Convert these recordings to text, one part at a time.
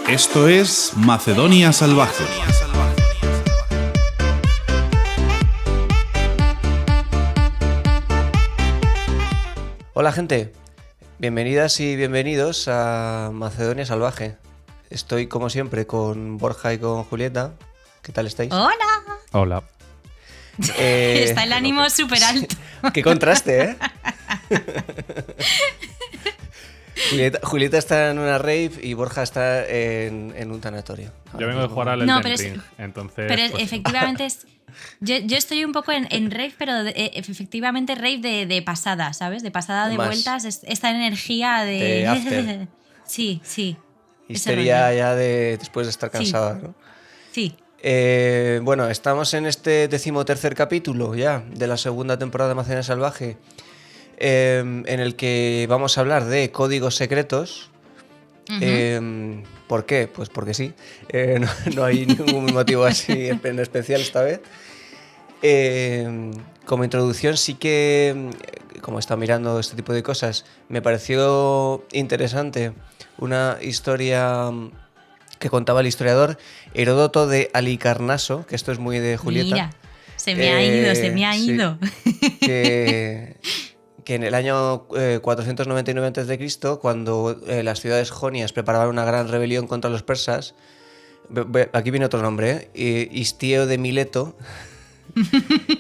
Esto es Macedonia Salvaje. Hola gente, bienvenidas y bienvenidos a Macedonia Salvaje. Estoy como siempre con Borja y con Julieta. ¿Qué tal estáis? ¡Hola! Hola. Está el ánimo súper alto. ¡Qué contraste, eh! Julieta está en una rave y Borja está en un tanatorio. Yo vengo de jugar al Elden Ring, entonces... Pero pues, efectivamente es... Yo estoy un poco en rave, pero efectivamente rave de pasada, ¿sabes? De pasada de Más. vueltas, esta energía de... De after. Sí. Histeria ya de después de estar cansada, ¿no? Sí. Bueno, estamos en este 13º capítulo ya de la segunda temporada de Macedonia Salvaje, en el que vamos a hablar de códigos secretos. ¿Por qué? Pues porque sí. No hay ningún motivo así en especial esta vez. Como introducción sí que, como he estado mirando este tipo de cosas, me pareció interesante una historia que contaba el historiador Heródoto de Halicarnaso, que esto es muy de Julieta. Mira, se me ha ido. Que en el año 499 a.C., cuando las ciudades jonias preparaban una gran rebelión contra los persas, aquí viene otro nombre, Histieo de Mileto,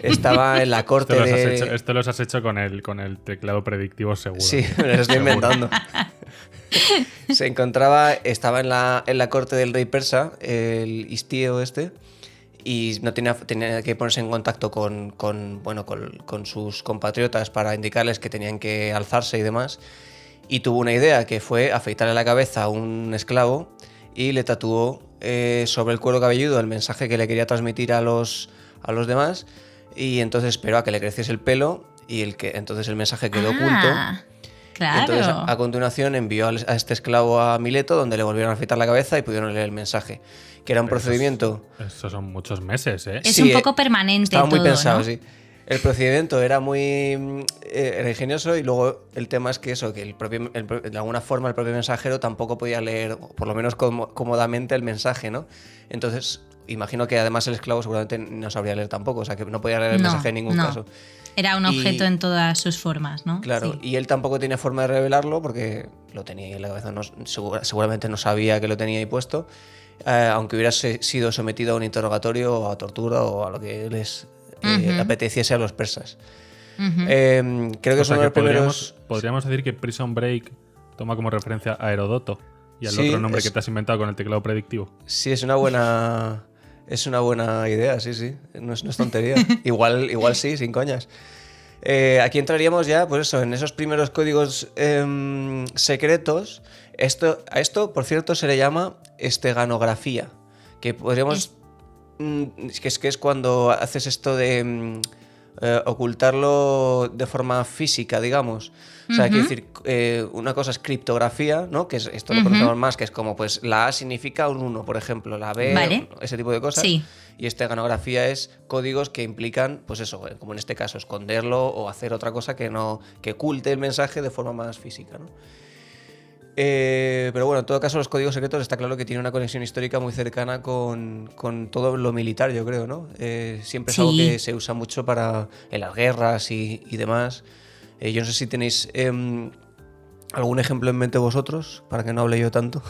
estaba en la corte Esto los has hecho con el teclado predictivo seguro. Sí, me lo estoy inventando. Estaba en la corte del rey persa, el Histieo este, y no tenía que ponerse en contacto con sus compatriotas para indicarles que tenían que alzarse y demás. Y tuvo una idea, que fue afeitarle la cabeza a un esclavo y le tatuó sobre el cuero cabelludo el mensaje que le quería transmitir a los demás, y entonces esperó a que le creciese el pelo y entonces el mensaje quedó oculto. Claro. Entonces, a continuación envió a este esclavo a Mileto, donde le volvieron a afeitar la cabeza y pudieron leer el mensaje, que era un procedimiento... Estos son muchos meses, ¿eh? Es un poco permanente. Estaba muy todo, pensado, ¿no? sí. El procedimiento era muy era ingenioso, y luego el tema es que de alguna forma el propio mensajero tampoco podía leer, por lo menos cómodamente, el mensaje, ¿no? Entonces, imagino que además el esclavo seguramente no sabría leer tampoco, o sea, que no podía leer el mensaje en ningún caso. Era un objeto en todas sus formas, ¿no? Claro, sí. Y él tampoco tenía forma de revelarlo porque lo tenía ahí en la cabeza, seguramente no sabía que lo tenía ahí puesto, aunque hubiera sido sometido a un interrogatorio o a tortura o a lo que les apeteciese a los persas. Creo que son los primeros... Podríamos decir que Prison Break toma como referencia a Heródoto y al Sí, otro nombre que te has inventado con el teclado predictivo. Sí, es una buena idea, sí. No es tontería. igual sí, sin coñas. Aquí entraríamos ya, pues eso, en esos primeros códigos secretos. A esto, por cierto, se le llama esteganografía, que podríamos... que es cuando haces esto de ocultarlo de forma física, digamos. O sea, quiero decir, una cosa es criptografía, ¿no? Que esto lo conocemos más, que es como, pues, la A significa un 1, por ejemplo, la B, vale. Ese tipo de cosas. Sí. Y esteganografía es códigos que implican, pues eso, como en este caso, esconderlo o hacer otra cosa que oculte el mensaje de forma más física, ¿no? Pero bueno, en todo caso, los códigos secretos está claro que tienen una conexión histórica muy cercana con todo lo militar, yo creo, ¿no? Siempre es algo que se usa mucho en las guerras y demás. Yo no sé si tenéis algún ejemplo en mente vosotros, para que no hable yo tanto.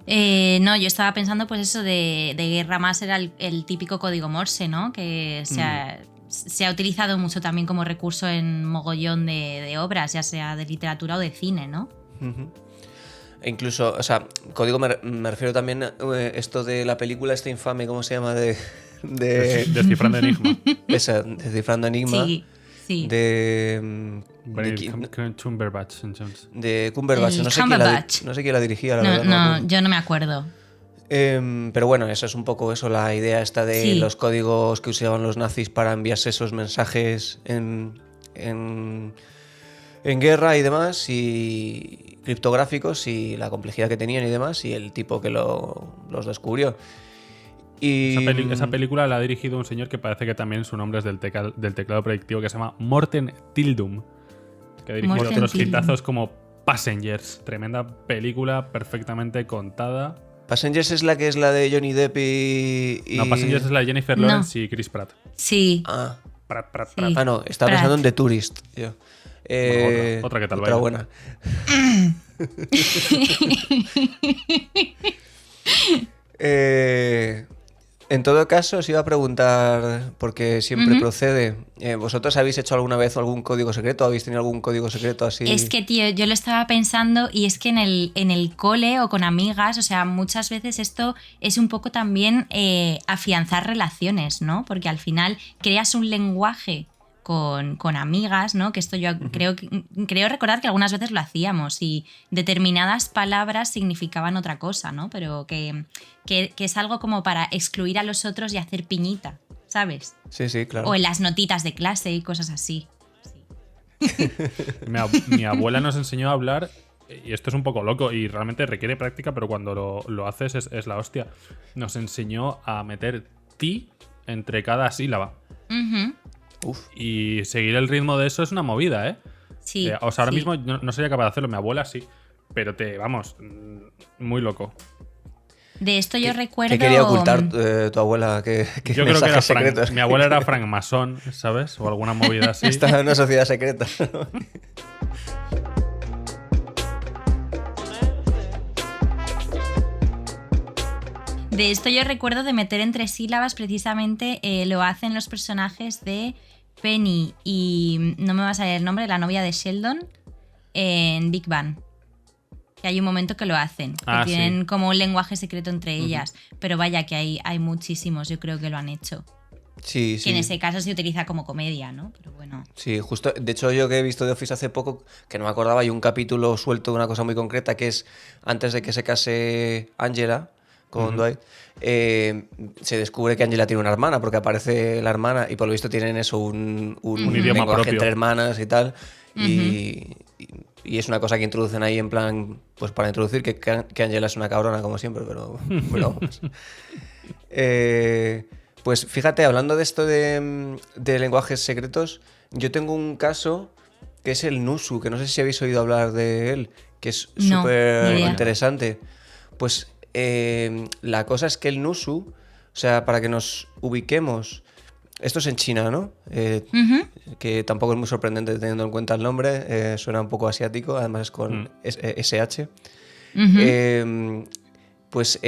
No, yo estaba pensando, pues eso de guerra más era el típico código Morse, ¿no? Que se ha utilizado mucho también como recurso en mogollón de obras, ya sea de literatura o de cine, ¿no? E incluso, o sea, código me refiero también a esto de la película esta infame, ¿cómo se llama? Descifrando Enigma. Esa, Descifrando Enigma. Sí. De Cumberbatch. De Cumberbatch. No sé quién la dirigía, la verdad. No, yo no me acuerdo. Pero bueno, eso es un poco eso, la idea esta de los códigos que usaban los nazis para enviarse esos mensajes en guerra y demás, y criptográficos, y la complejidad que tenían y demás, y el tipo que los descubrió. Y esa película la ha dirigido un señor que parece que también su nombre es del teclado predictivo, que se llama Morten Tildum, que ha dirigido otros hitazos como Passengers, tremenda película perfectamente contada. Passengers es la que es la de Johnny Depp y... No, Passengers es la de Jennifer No. Lawrence y Chris Pratt. Sí. Ah, Pratt. Sí. no, estaba Pratt. pensando en The Tourist. Yo. Bueno, otra que tal Otra baila. buena. En todo caso, os iba a preguntar, porque siempre procede, ¿vosotros habéis hecho alguna vez algún código secreto? ¿Habéis tenido algún código secreto así? Es que, tío, yo lo estaba pensando y es que en el cole o con amigas, o sea, muchas veces esto es un poco también afianzar relaciones, ¿no? Porque al final creas un lenguaje con amigas, ¿no? Que esto yo creo recordar que algunas veces lo hacíamos y determinadas palabras significaban otra cosa, ¿no? Pero que es algo como para excluir a los otros y hacer piñita, ¿sabes? Sí, claro. O en las notitas de clase y cosas así. Sí. Mi abuela nos enseñó a hablar, y esto es un poco loco y realmente requiere práctica, pero cuando lo haces es la hostia. Nos enseñó a meter ti entre cada sílaba. Ujú. Uf. Y seguir el ritmo de eso es una movida, ¿eh? Sí. O sea, ahora sí. mismo no sería capaz de hacerlo, mi abuela sí. Pero muy loco. De esto yo recuerdo... ¿Qué quería ocultar tu abuela? ¿Qué Yo creo que era secretos? mi abuela era francmasón, ¿sabes? O alguna movida así. Estaba en una sociedad secreta. De esto yo recuerdo de meter entre sílabas, precisamente lo hacen los personajes de Penny y no me va a salir el nombre, la novia de Sheldon, en Big Bang. Que hay un momento que lo hacen, que tienen sí. como un lenguaje secreto entre ellas. Pero vaya que hay muchísimos, yo creo que lo han hecho. Sí, Que en ese caso se utiliza como comedia, ¿no? Pero bueno. Sí, justo. De hecho, yo que he visto The Office hace poco, que no me acordaba, hay un capítulo suelto de una cosa muy concreta, que es antes de que se case Angela con Dwight, se descubre que Angela tiene una hermana, porque aparece la hermana y por lo visto tienen eso, un idioma lenguaje propio. entre hermanas y tal. Y es una cosa que introducen ahí en plan, pues para introducir que Angela es una cabrona como siempre, pero bueno, vamos. Pues fíjate, hablando de esto de lenguajes secretos, yo tengo un caso que es el Nusu, que no sé si habéis oído hablar de él, que es No, súper ni idea. interesante. Pues la cosa es que el Nusu, o sea, para que nos ubiquemos, esto es en China, ¿no? Que tampoco es muy sorprendente teniendo en cuenta el nombre, suena un poco asiático, además es con SH. Pues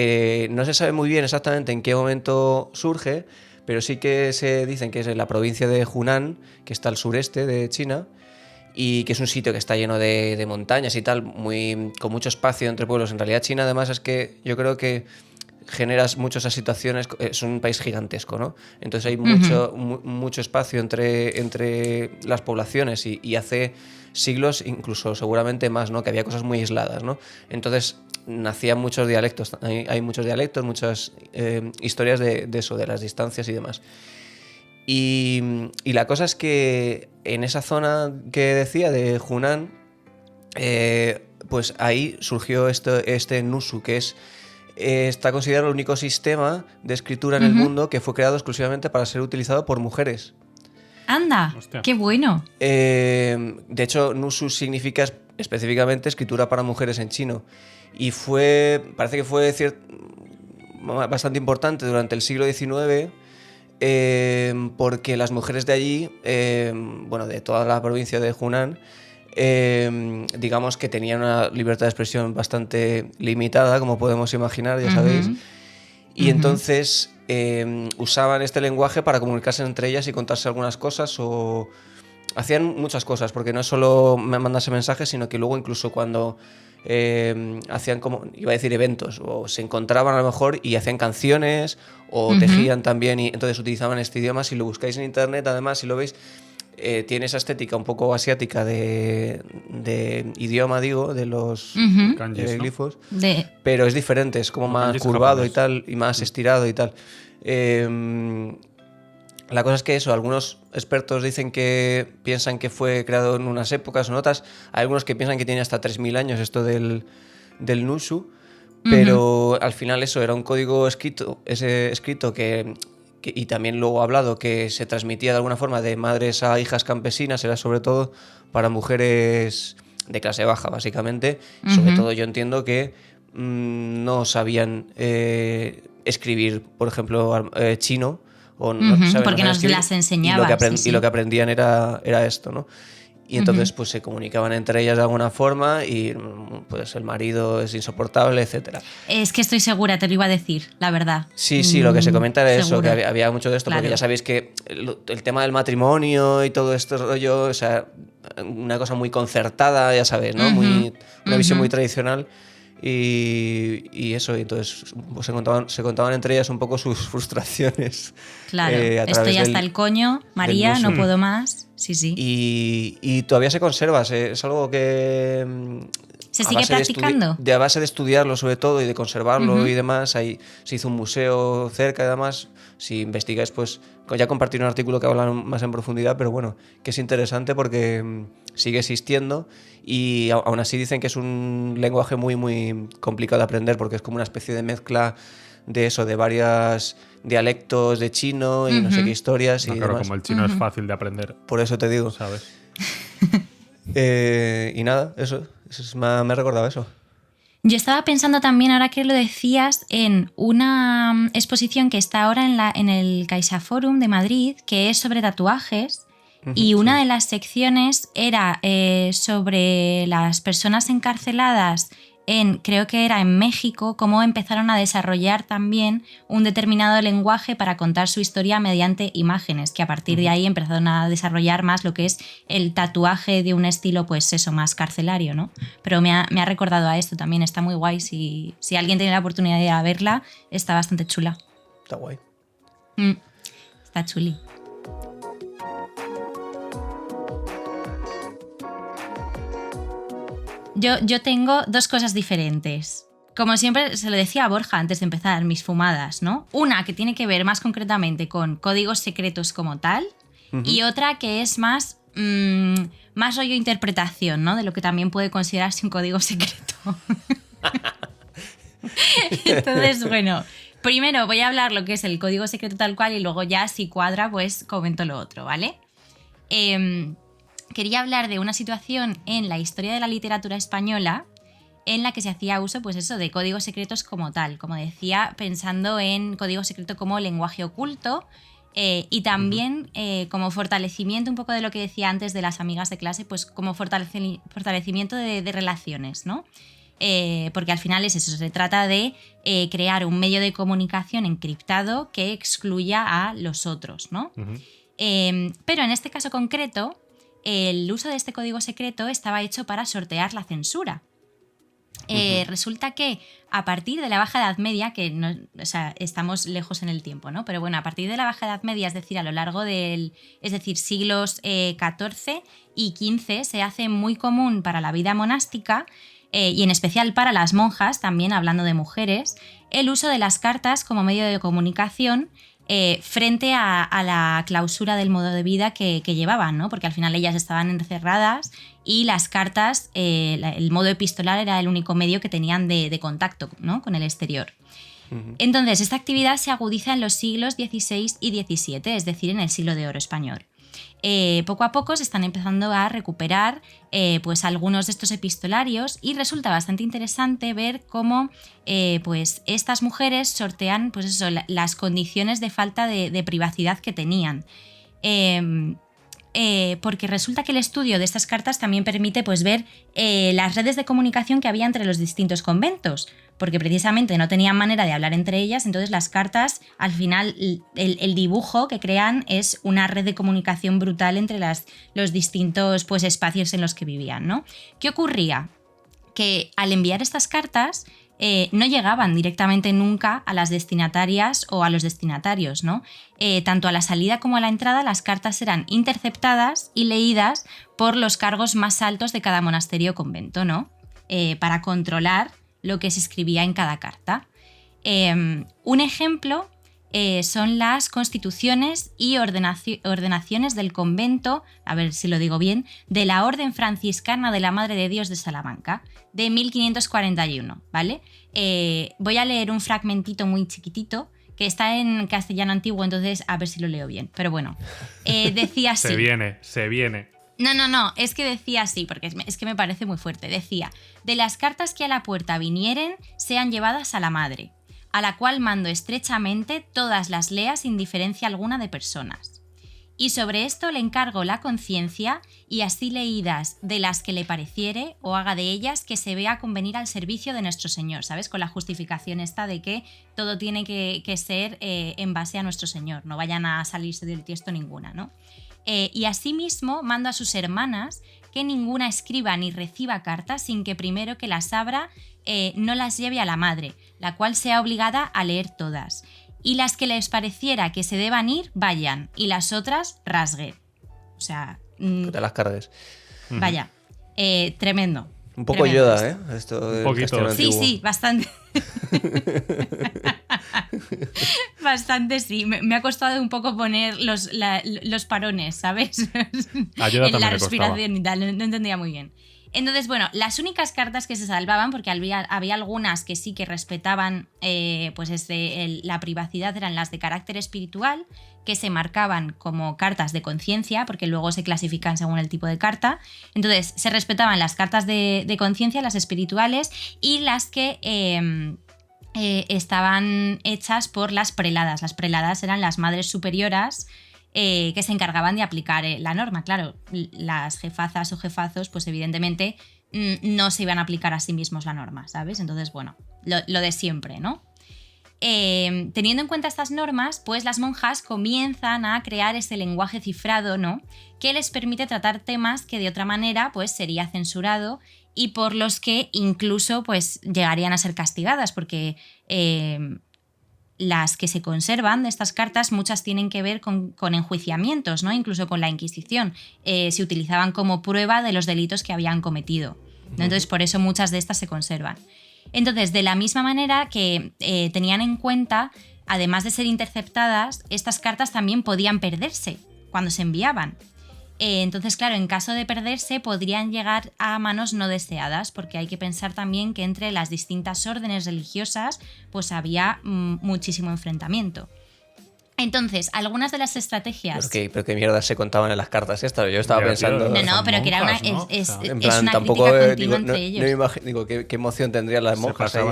no se sabe muy bien exactamente en qué momento surge, pero sí que se dicen que es en la provincia de Hunan, que está al sureste de China, y que es un sitio que está lleno de montañas y tal, con mucho espacio entre pueblos. En realidad China además es que yo creo que generas mucho esas situaciones, es un país gigantesco, ¿no? Entonces hay mucho espacio entre las poblaciones y hace siglos, incluso seguramente más, ¿no? Que había cosas muy aisladas, ¿no? Entonces nacían muchos dialectos, hay muchos dialectos, muchas historias de eso, de las distancias y demás. Y la cosa es que en esa zona que decía de Hunan, pues ahí surgió este Nusu, que está considerado el único sistema de escritura en el mundo que fue creado exclusivamente para ser utilizado por mujeres. ¡Anda! Hostia. ¡Qué bueno! De hecho, Nusu significa específicamente escritura para mujeres en chino. Y parece que fue bastante importante durante el siglo XIX, porque las mujeres de allí, bueno, de toda la provincia de Hunan, digamos que tenían una libertad de expresión bastante limitada, como podemos imaginar, ya sabéis. Y entonces usaban este lenguaje para comunicarse entre ellas y contarse algunas cosas, o hacían muchas cosas, porque no es solo mandarse mensajes, sino que luego incluso cuando hacían como, iba a decir eventos, o se encontraban a lo mejor y hacían canciones, o tejían también, y entonces utilizaban este idioma. Si lo buscáis en internet, además, si lo veis, tiene esa estética un poco asiática de idioma, digo, de los Kanjis, ¿no? glifos, De... pero es diferente, es como Los más kanjis curvado japonés. y tal, y más estirado y tal. La cosa es que eso, algunos expertos dicen que piensan que fue creado en unas épocas o en otras. Hay algunos que piensan que tiene hasta 3000 años esto del Nusu, pero al final eso era un código escrito y también luego hablado, que se transmitía de alguna forma de madres a hijas campesinas, era sobre todo para mujeres de clase baja, básicamente. Sobre todo yo entiendo que no sabían escribir, por ejemplo, chino. O porque nos las enseñaba. Y lo que aprendían era esto, ¿no? Y entonces pues se comunicaban entre ellas de alguna forma y pues el marido es insoportable, etcétera. Es que estoy segura, te lo iba a decir, la verdad. Sí, lo que se comenta era eso, que había mucho de esto, claro. porque ya sabéis que el tema del matrimonio y todo este rollo, o sea, una cosa muy concertada, ya sabéis, ¿no? Una visión muy tradicional. Y eso, y entonces pues se contaban entre ellas un poco sus frustraciones. Claro, estoy hasta el coño, María, no puedo más. Sí. Y todavía se conserva, es algo que... ¿Se sigue practicando? A base de estudiarlo sobre todo y de conservarlo y demás, ahí se hizo un museo cerca y demás. Si investigáis, pues ya compartiré un artículo que habla más en profundidad, pero bueno, que es interesante porque sigue existiendo y aún así dicen que es un lenguaje muy, muy complicado de aprender porque es como una especie de mezcla de eso, de varios dialectos de chino y no sé qué historias. No, y claro, demás. como el chino es fácil de aprender. Por eso te digo. ¿Sabes? Y nada, eso me ha recordado eso. Yo estaba pensando también, ahora que lo decías, en una exposición que está ahora en el CaixaForum de Madrid, que es sobre tatuajes, y una de las secciones era sobre las personas encarceladas creo que era en México, cómo empezaron a desarrollar también un determinado lenguaje para contar su historia mediante imágenes, que a partir de ahí empezaron a desarrollar más lo que es el tatuaje de un estilo, pues eso, más carcelario, ¿no? Pero me ha recordado a esto también, está muy guay. Si alguien tiene la oportunidad de ir a verla, está bastante chula. Está guay. Está chuli. Yo tengo dos cosas diferentes. Como siempre se lo decía a Borja antes de empezar mis fumadas, ¿no? Una que tiene que ver más concretamente con códigos secretos como tal y otra que es más rollo interpretación, ¿no? De lo que también puede considerarse un código secreto. Entonces, bueno, primero voy a hablar lo que es el código secreto tal cual y luego ya si cuadra pues comento lo otro, ¿vale? Quería hablar de una situación en la historia de la literatura española en la que se hacía uso, pues eso, de códigos secretos como tal, como decía, pensando en código secreto como lenguaje oculto y también como fortalecimiento, un poco de lo que decía antes de las amigas de clase, pues como fortalecimiento de relaciones, ¿no? Porque al final es eso, se trata de crear un medio de comunicación encriptado que excluya a los otros, ¿no? Pero en este caso concreto, el uso de este código secreto estaba hecho para sortear la censura. Resulta que a partir de la Baja Edad Media, que no, o sea, estamos lejos en el tiempo, ¿no? Pero bueno, a partir de la Baja Edad Media, es decir, a lo largo siglos XIV y XV, se hace muy común para la vida monástica y en especial para las monjas, también hablando de mujeres, el uso de las cartas como medio de comunicación frente a la clausura del modo de vida que llevaban, ¿no? Porque al final ellas estaban encerradas y las cartas, el modo epistolar era el único medio que tenían de contacto, ¿no? Con el exterior. Entonces, esta actividad se agudiza en los siglos XVI y XVII, es decir, en el siglo de oro español. Poco a poco se están empezando a recuperar pues algunos de estos epistolarios y resulta bastante interesante ver cómo pues estas mujeres sortean pues eso, las condiciones de falta de privacidad que tenían. Porque resulta que el estudio de estas cartas también permite pues, ver las redes de comunicación que había entre los distintos conventos, porque precisamente no tenían manera de hablar entre ellas, entonces las cartas, al final, el dibujo que crean es una red de comunicación brutal entre los distintos pues, espacios en los que vivían, ¿no? ¿Qué ocurría? Que al enviar estas cartas no llegaban directamente nunca a las destinatarias o a los destinatarios, ¿no? Tanto a la salida como a la entrada las cartas eran interceptadas y leídas por los cargos más altos de cada monasterio o convento, ¿no? Para controlar lo que se escribía en cada carta. Un ejemplo son las constituciones y ordenaciones del convento, a ver si lo digo bien, de la Orden Franciscana de la Madre de Dios de Salamanca, de 1541, ¿vale? Voy a leer un fragmentito muy chiquitito, que está en castellano antiguo, entonces a ver si lo leo bien. Pero bueno, decía así. Se viene. No, es que decía así, porque es que me parece muy fuerte. Decía, de las cartas que a la puerta vinieren, sean llevadas a la madre, a la cual mando estrechamente todas las lea sin diferencia alguna de personas. Y sobre esto le encargo la conciencia, y así leídas de las que le pareciere, o haga de ellas que se vea convenir al servicio de nuestro Señor, ¿sabes? Con la justificación esta de que todo tiene que ser en base a nuestro Señor, no vayan a salirse del tiesto ninguna, ¿no? Y asimismo mando a sus hermanas que ninguna escriba ni reciba cartas sin que primero que las abra no las lleve a la madre, la cual sea obligada a leer todas. Y las que les pareciera que se deban ir, vayan, y las otras rasguen. O sea... Que te las cargues. Vaya, tremendo. Un poco tremendo Yoda, esto. ¿eh? Esto del Un poquito. castellano Sí, antiguo. sí, bastante. Bastante, sí. Me ha costado un poco poner los parones, ¿sabes? Ayuda En también la le costaba. respiración y tal, no entendía muy bien. Entonces, bueno, las únicas cartas que se salvaban, porque había algunas que sí que respetaban la privacidad, eran las de carácter espiritual, que se marcaban como cartas de conciencia, porque luego se clasifican según el tipo de carta. Entonces, se respetaban las cartas de conciencia, las espirituales, y las que estaban hechas por las preladas. Las preladas eran las madres superioras que se encargaban de aplicar la norma. Claro, las jefazas o jefazos, pues evidentemente no se iban a aplicar a sí mismos la norma, ¿sabes? Entonces, bueno, lo de siempre, ¿no? Teniendo en cuenta estas normas, pues las monjas comienzan a crear ese lenguaje cifrado, ¿no? Que les permite tratar temas que de otra manera pues sería censurado y por los que incluso pues llegarían a ser castigadas, porque las que se conservan de estas cartas, muchas tienen que ver con enjuiciamientos, ¿no? Incluso con la Inquisición. Se utilizaban como prueba de los delitos que habían cometido, ¿no? Entonces, por eso muchas de estas se conservan. Entonces, de la misma manera que tenían en cuenta, además de ser interceptadas, estas cartas también podían perderse cuando se enviaban. Entonces, claro, en caso de perderse podrían llegar a manos no deseadas, porque hay que pensar también que entre las distintas órdenes religiosas pues había muchísimo enfrentamiento. Entonces, algunas de las estrategias... Pero qué mierda se contaban en las cartas estas. Yo estaba Ya, pensando... tío, No, pero que era una, monjas, ¿no? es O sea, En es plan, una tampoco crítica continua digo, entre no ellos. me imagino, digo, ¿qué emoción tendrían las monjas ahí?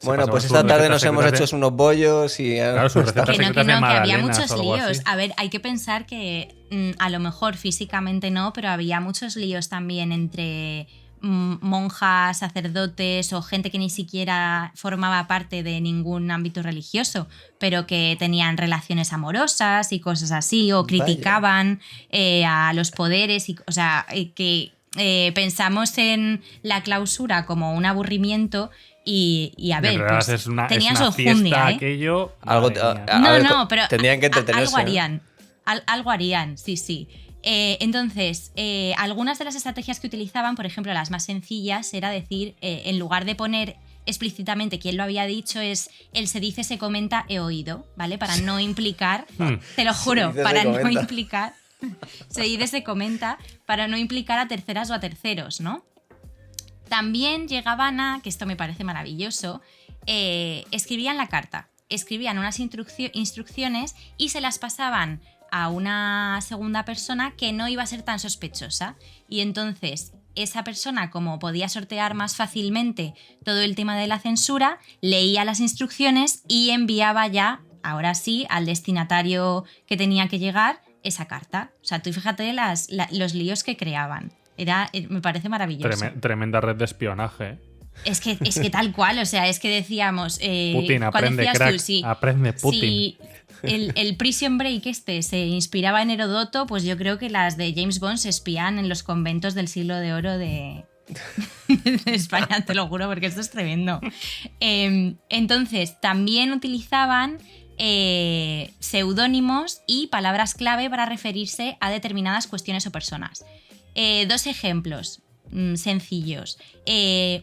Bueno, pasaban pues sus esta tarde recetas nos hemos secretas hecho unos bollos y... Claro, sus recetas Que secretas de que había magdalenas muchos o algo líos. así. A ver, hay que pensar que a lo mejor físicamente no, pero había muchos líos también entre monjas, sacerdotes o gente que ni siquiera formaba parte de ningún ámbito religioso, pero que tenían relaciones amorosas y cosas así, o criticaban a los poderes, o sea, que pensamos en la clausura como un aburrimiento. Y a ver, pues es una tenían su fiesta enjundia, ¿eh? aquello. Algo, madre mía. a ver, No, pero tendrían que entretenerse. algo harían. Algo harían, sí. Entonces, algunas de las estrategias que utilizaban, por ejemplo, las más sencillas, era decir, en lugar de poner explícitamente quién lo había dicho, es el se dice, se comenta, he oído, ¿vale? Para no implicar, te lo juro, Se dice, para se no comenta. implicar, se dice, se comenta, para no implicar a terceras o a terceros, ¿no? También llegaban a, que esto me parece maravilloso, escribían la carta, escribían unas instrucciones y se las pasaban a una segunda persona que no iba a ser tan sospechosa. Y entonces esa persona, como podía sortear más fácilmente todo el tema de la censura, leía las instrucciones y enviaba ya, ahora sí, al destinatario que tenía que llegar esa carta. O sea, tú fíjate los líos que creaban. Me parece maravilloso. Tremenda red de espionaje. ¿Eh? Es que tal cual, o sea, es que decíamos... Putin, ¿cuál aprende, decías crack, tú? Sí, aprende, Putin. Si el Prison Break se inspiraba en Herodoto, pues yo creo que las de James Bond se espían en los conventos del siglo de oro de España, te lo juro, porque esto es tremendo. Entonces, también utilizaban seudónimos y palabras clave para referirse a determinadas cuestiones o personas. Dos ejemplos sencillos.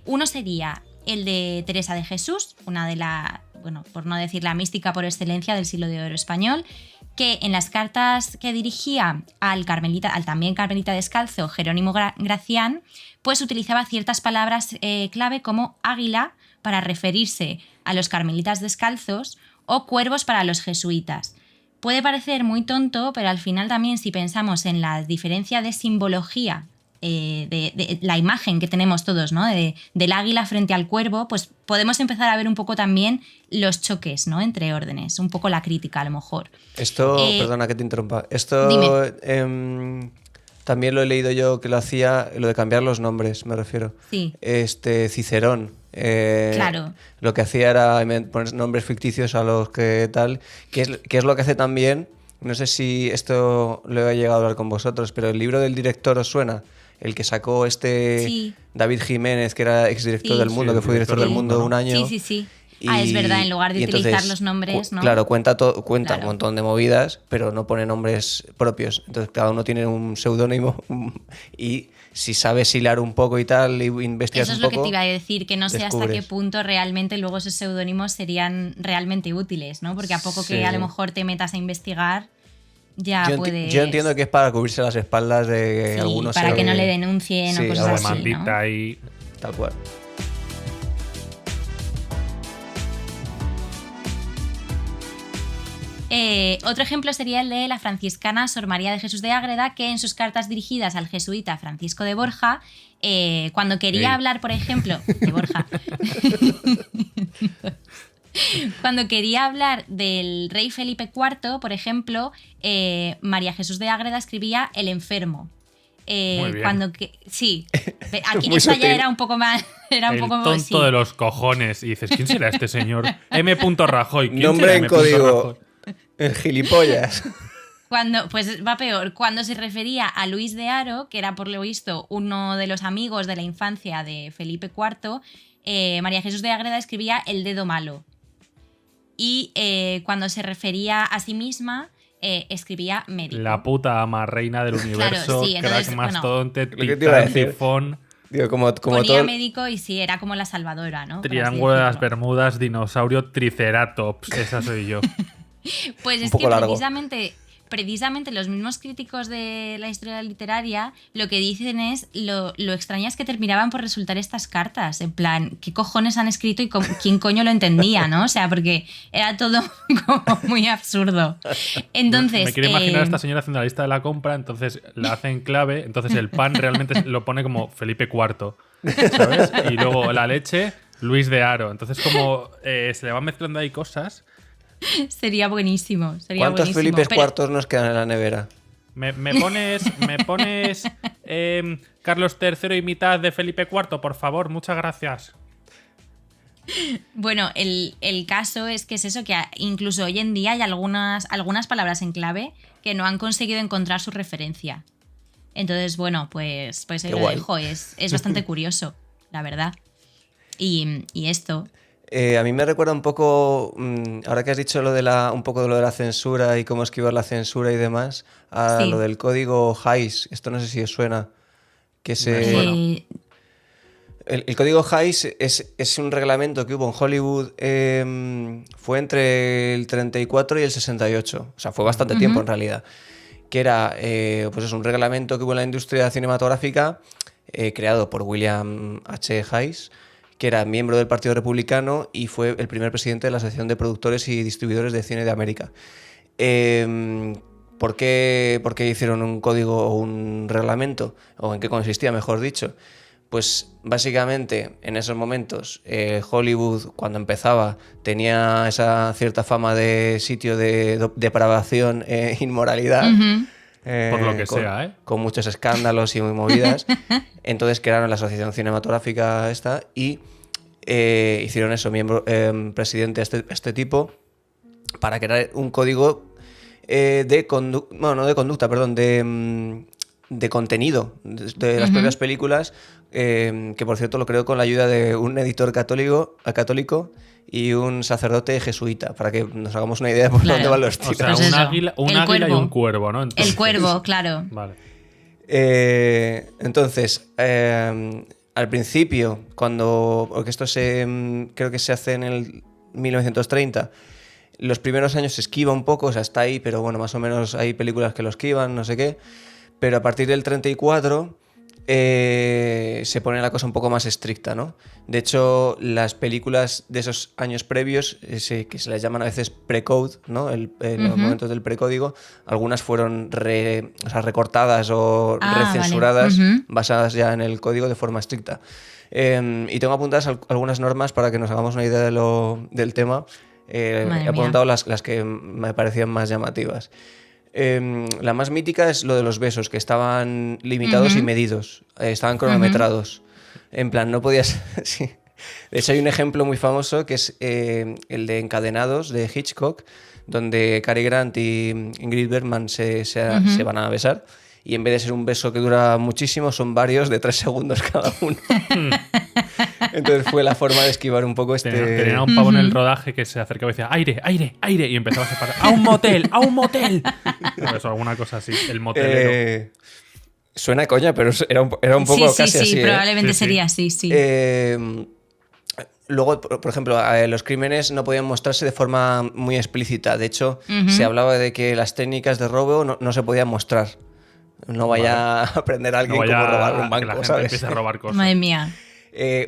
Uno sería el de Teresa de Jesús, una de por no decir la mística por excelencia del siglo de oro español, que en las cartas que dirigía al también carmelita descalzo Jerónimo Gracián, pues utilizaba ciertas palabras clave como águila para referirse a los carmelitas descalzos o cuervos para los jesuitas. puede parecer muy tonto, pero al final también si pensamos en la diferencia de simbología de la imagen que tenemos todos, ¿no? Del águila frente al cuervo, pues podemos empezar a ver un poco también los choques, ¿no? Entre órdenes, un poco la crítica a lo mejor. Esto, perdona que te interrumpa, esto también lo he leído yo que lo hacía, lo de cambiar los nombres, me refiero. Sí. Cicerón. Claro. Lo que hacía era poner nombres ficticios a los que tal, que es lo que hace también, no sé si esto lo he llegado a hablar con vosotros, pero el libro del director os suena. El que sacó Sí. David Jiménez, que era exdirector del Mundo, que fue director del Mundo un año. Sí. Es verdad, en lugar de utilizar los nombres, ¿no? Claro, cuenta Claro. un montón de movidas, pero no pone nombres propios. Entonces cada uno tiene un seudónimo y si sabes hilar un poco y tal, y investigas Eso es un lo poco, que te iba a decir, que no sé hasta qué descubres. punto realmente luego esos seudónimos serían realmente útiles, ¿no? Porque a poco Sí. que a lo mejor te metas a investigar, ya puedes... Yo entiendo que es para cubrirse las espaldas de Sí, algunos. para que no le denuncien Sí, o cosas algo así, así, ¿no? Maldita y... Tal cual. Otro ejemplo sería el de la franciscana Sor María de Jesús de Ágreda, que en sus cartas dirigidas al jesuita Francisco de Borja, cuando quería hablar, por ejemplo, de Borja, cuando quería hablar del rey Felipe IV, por ejemplo, María Jesús de Ágreda escribía el enfermo. Muy bien. Sí, aquí Muy esa sutil. ya era un poco más... Era un El poco tonto sí. de los cojones. Y dices, ¿quién será este señor? M. Rajoy. ¿Quién Nombre será en M. código. Rajoy? El gilipollas. Pues va peor, cuando se refería a Luis de Haro, que era por lo visto uno de los amigos de la infancia de Felipe IV, María Jesús de Ágreda escribía el dedo malo. Y cuando se refería a sí misma, escribía médico. La puta ama reina del universo. sí, entonces, Crack, bueno, mastodonte, lo que te iba a titán, decir. tifón, Digo, como Ponía todo. médico y sí, era como la salvadora, ¿no? Por así triángulo de las decirlo. Bermudas, dinosaurio, triceratops. Esa soy yo. Pues Un es poco que largo. precisamente los mismos críticos de la historia literaria lo que dicen es lo extrañas que terminaban por resultar estas cartas. En plan, ¿qué cojones han escrito y quién coño lo entendía, no? O sea, porque era todo como muy absurdo. Entonces, Me quiero imaginar a esta señora haciendo la lista de la compra, entonces la hace en clave, entonces el pan realmente lo pone como Felipe IV, ¿sabes? Y luego la leche, Luis de Haro. Entonces como se le van mezclando ahí cosas. sería buenísimo. ¿Cuántos Felipes Pero- cuartos nos quedan en la nevera? Me pones Carlos III y mitad de Felipe IV, por favor, muchas gracias. Bueno, el caso es que es eso, que incluso hoy en día hay algunas palabras en clave que no han conseguido encontrar su referencia. Entonces, bueno, pues ahí Qué lo guay. dejo. Es bastante curioso, la verdad. Y esto. A mí me recuerda un poco, ahora que has dicho un poco de lo de la censura y cómo esquivar la censura y demás, a Sí. lo del código Hays. Esto no sé si os suena. Que Bueno. el código Hays es un reglamento que hubo en Hollywood, fue entre el 34 y el 68. O sea, fue bastante tiempo en realidad. Que era pues es un reglamento que hubo en la industria cinematográfica, creado por William H. Hays, que era miembro del Partido Republicano y fue el primer presidente de la Asociación de Productores y Distribuidores de Cine de América. ¿Por qué hicieron un código o un reglamento? ¿O en qué consistía, mejor dicho? Pues básicamente en esos momentos Hollywood, cuando empezaba, tenía esa cierta fama de sitio de depravación e inmoralidad. Por lo que sea, ¿eh? Con muchos escándalos y muy movidas. Entonces crearon la Asociación Cinematográfica esta y hicieron eso, presidente a este tipo, para crear un código de contenido de las propias películas, que por cierto lo creó con la ayuda de un editor católico y un sacerdote jesuita, para que nos hagamos una idea de por Claro. dónde van los O tiros. sea, Pues un eso. águila, El y cuervo. un cuervo, ¿no? Entonces- El cuervo, claro. Vale. Entonces, al principio, porque esto creo que se hace en el 1930, los primeros años se esquiva un poco, o sea, está ahí, pero bueno, más o menos hay películas que lo esquivan, no sé qué. Pero a partir del 34 se pone la cosa un poco más estricta, ¿no? De hecho, las películas de esos años previos, que se les llaman a veces pre-code, ¿no? Los momentos del precódigo, algunas fueron recortadas o recensuradas, vale. basadas ya en el código de forma estricta. Y tengo apuntadas algunas normas para que nos hagamos una idea del tema. He apuntado las que me parecían más llamativas. La más mítica es lo de los besos, que estaban limitados y medidos, estaban cronometrados. En plan, no podías... sí. De hecho, hay un ejemplo muy famoso que es el de Encadenados, de Hitchcock, donde Cary Grant y Ingrid Bergman se van a besar. Y en vez de ser un beso que dura muchísimo, son varios de 3 segundos cada uno. Entonces fue la forma de esquivar un poco este... Tenía un pavo en el rodaje que se acercaba y decía aire, aire, aire, y empezaba a separar. ¡A un motel! ¡A un motel! Eso, alguna cosa así. El motelero. Suena coña, pero era un poco casi así. Sí, probablemente sería así, sí. Luego, por ejemplo, los crímenes no podían mostrarse de forma muy explícita. De hecho, se hablaba de que las técnicas de robo no se podían mostrar. No vaya a aprender a alguien cómo robar un banco, que la gente ¿sabes? empiece a robar cosas. Madre mía.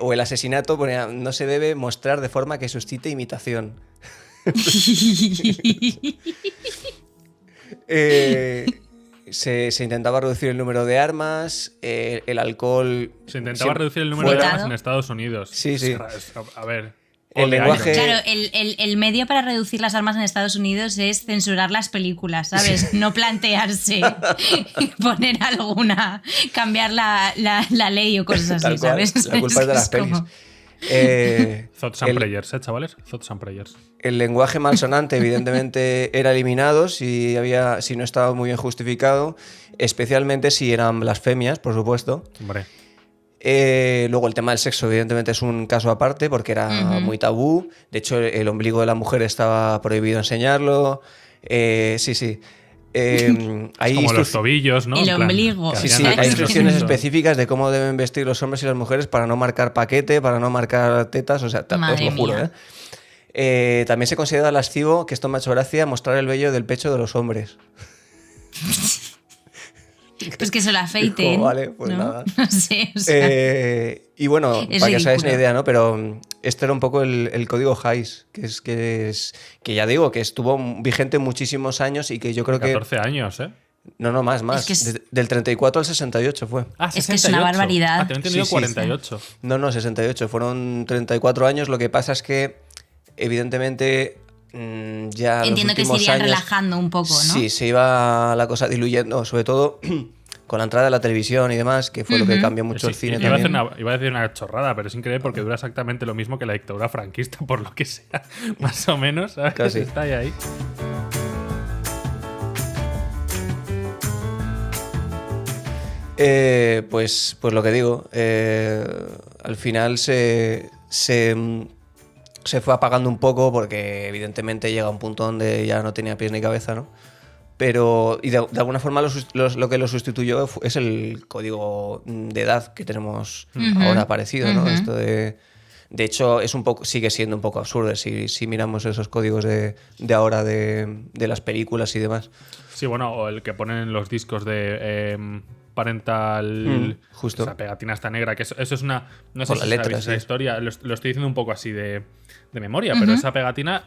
O el asesinato ponía, no se debe mostrar de forma que suscite imitación. Se intentaba reducir el número de armas, el alcohol... Se intentaba reducir el número de armas en Estados Unidos. Sí, sí. A ver... El lenguaje... Claro, el medio para reducir las armas en Estados Unidos es censurar las películas, ¿sabes? No plantearse poner alguna, cambiar la ley o cosas así, ¿sabes? La culpa es de las pelis. Thoughts and prayers, chavales? Thoughts and prayers. El lenguaje malsonante, evidentemente, era eliminado si no estaba muy bien justificado, especialmente si eran blasfemias, por supuesto. Hombre. Luego el tema del sexo evidentemente es un caso aparte porque era muy tabú. De hecho, el ombligo de la mujer estaba prohibido enseñarlo. Sí. Hay como los tobillos, ¿no? El ombligo. Sí, hay instrucciones específicas de cómo deben vestir los hombres y las mujeres para no marcar paquete, para no marcar tetas, o sea, os lo juro, ¿eh? También se considera lascivo, que esto me ha hecho gracia, mostrar el vello del pecho de los hombres. Pues que se lo afeiten. Vale, pues ¿no? nada. No sé, o sea, y bueno, es para que os hagáis una ridículo. idea, ¿no? Pero este era un poco el código Hays, que ya digo, que estuvo vigente muchísimos años y que yo creo 14 años, ¿eh? No, más. Es que Del 34 al 68 fue. Ah, es que es una barbaridad. Te he entendido Sí, 48. No, 68. Fueron 34 años. Lo que pasa es que, evidentemente, ya Entiendo los que se últimos irían años, relajando un poco, ¿no? Sí, se iba la cosa diluyendo, sobre todo con la entrada de la televisión y demás, que fue lo que cambió mucho el cine iba también. a decir una chorrada, pero es increíble porque dura exactamente lo mismo que la dictadura franquista, por lo que sea. Más o menos, ¿sabes? Casi. Está ahí. Pues lo que digo, al final se fue apagando un poco porque evidentemente llega un punto donde ya no tenía pies ni cabeza, ¿no? Pero y de alguna forma lo que lo sustituyó es el código de edad que tenemos ahora parecido, ¿no? Esto de hecho, sigue siendo un poco absurdo si miramos esos códigos de ahora de las películas y demás. Sí, bueno, o el que ponen en los discos de parental... justo. Esa pegatina esta negra, que eso es una... No sé Con si las sabéis letras, esa sí. historia, lo estoy diciendo un poco así de memoria, pero esa pegatina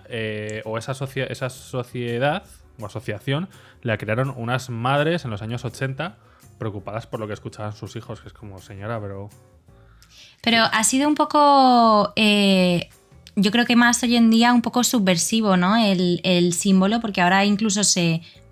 o esa sociedad o asociación la crearon unas madres en los años 80 preocupadas por lo que escuchaban sus hijos, que es como, señora, pero... Pero ha sido un poco, yo creo que más hoy en día un poco subversivo, ¿no? El símbolo, porque ahora incluso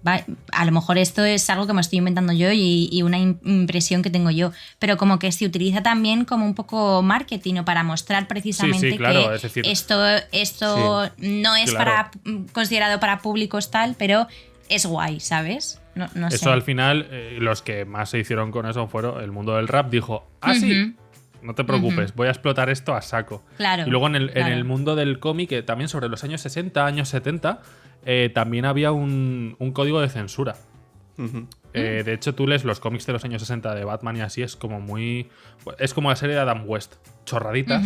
a lo mejor esto es algo que me estoy inventando yo y una impresión que tengo yo, pero como que se utiliza también como un poco marketing o para mostrar precisamente Sí, claro, que es decir, esto no es claro. considerado para públicos tal, pero es guay, ¿sabes? No sé. Eso al final, los que más se hicieron con eso fueron el mundo del rap. Dijo, sí, no te preocupes, voy a explotar esto a saco. Claro, y luego en claro. el mundo del cómic, también sobre los años 60, años 70, también había un código de censura. De hecho, tú lees los cómics de los años 60 de Batman y así, es como muy... Es como la serie de Adam West, chorraditas,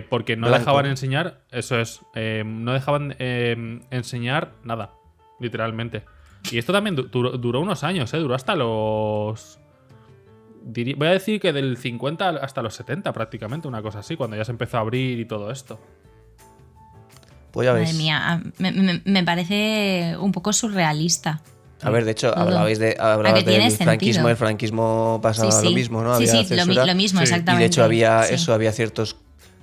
porque no Blanco. dejaban enseñar, eso es, no dejaban enseñar nada, literalmente. Y esto también duró unos años, duró hasta los... voy a decir que del 50 hasta los 70 prácticamente, una cosa así, cuando ya se empezó a abrir y todo esto. Pues ya Madre veis. mía, me parece un poco surrealista. A ver, de hecho, Todo. hablabais Aunque tiene del franquismo. sentido. El franquismo pasaba Sí, sí. lo mismo, ¿no? Sí, Había sí, censura. lo mismo, Sí. exactamente. Y de hecho había Sí. eso, había ciertos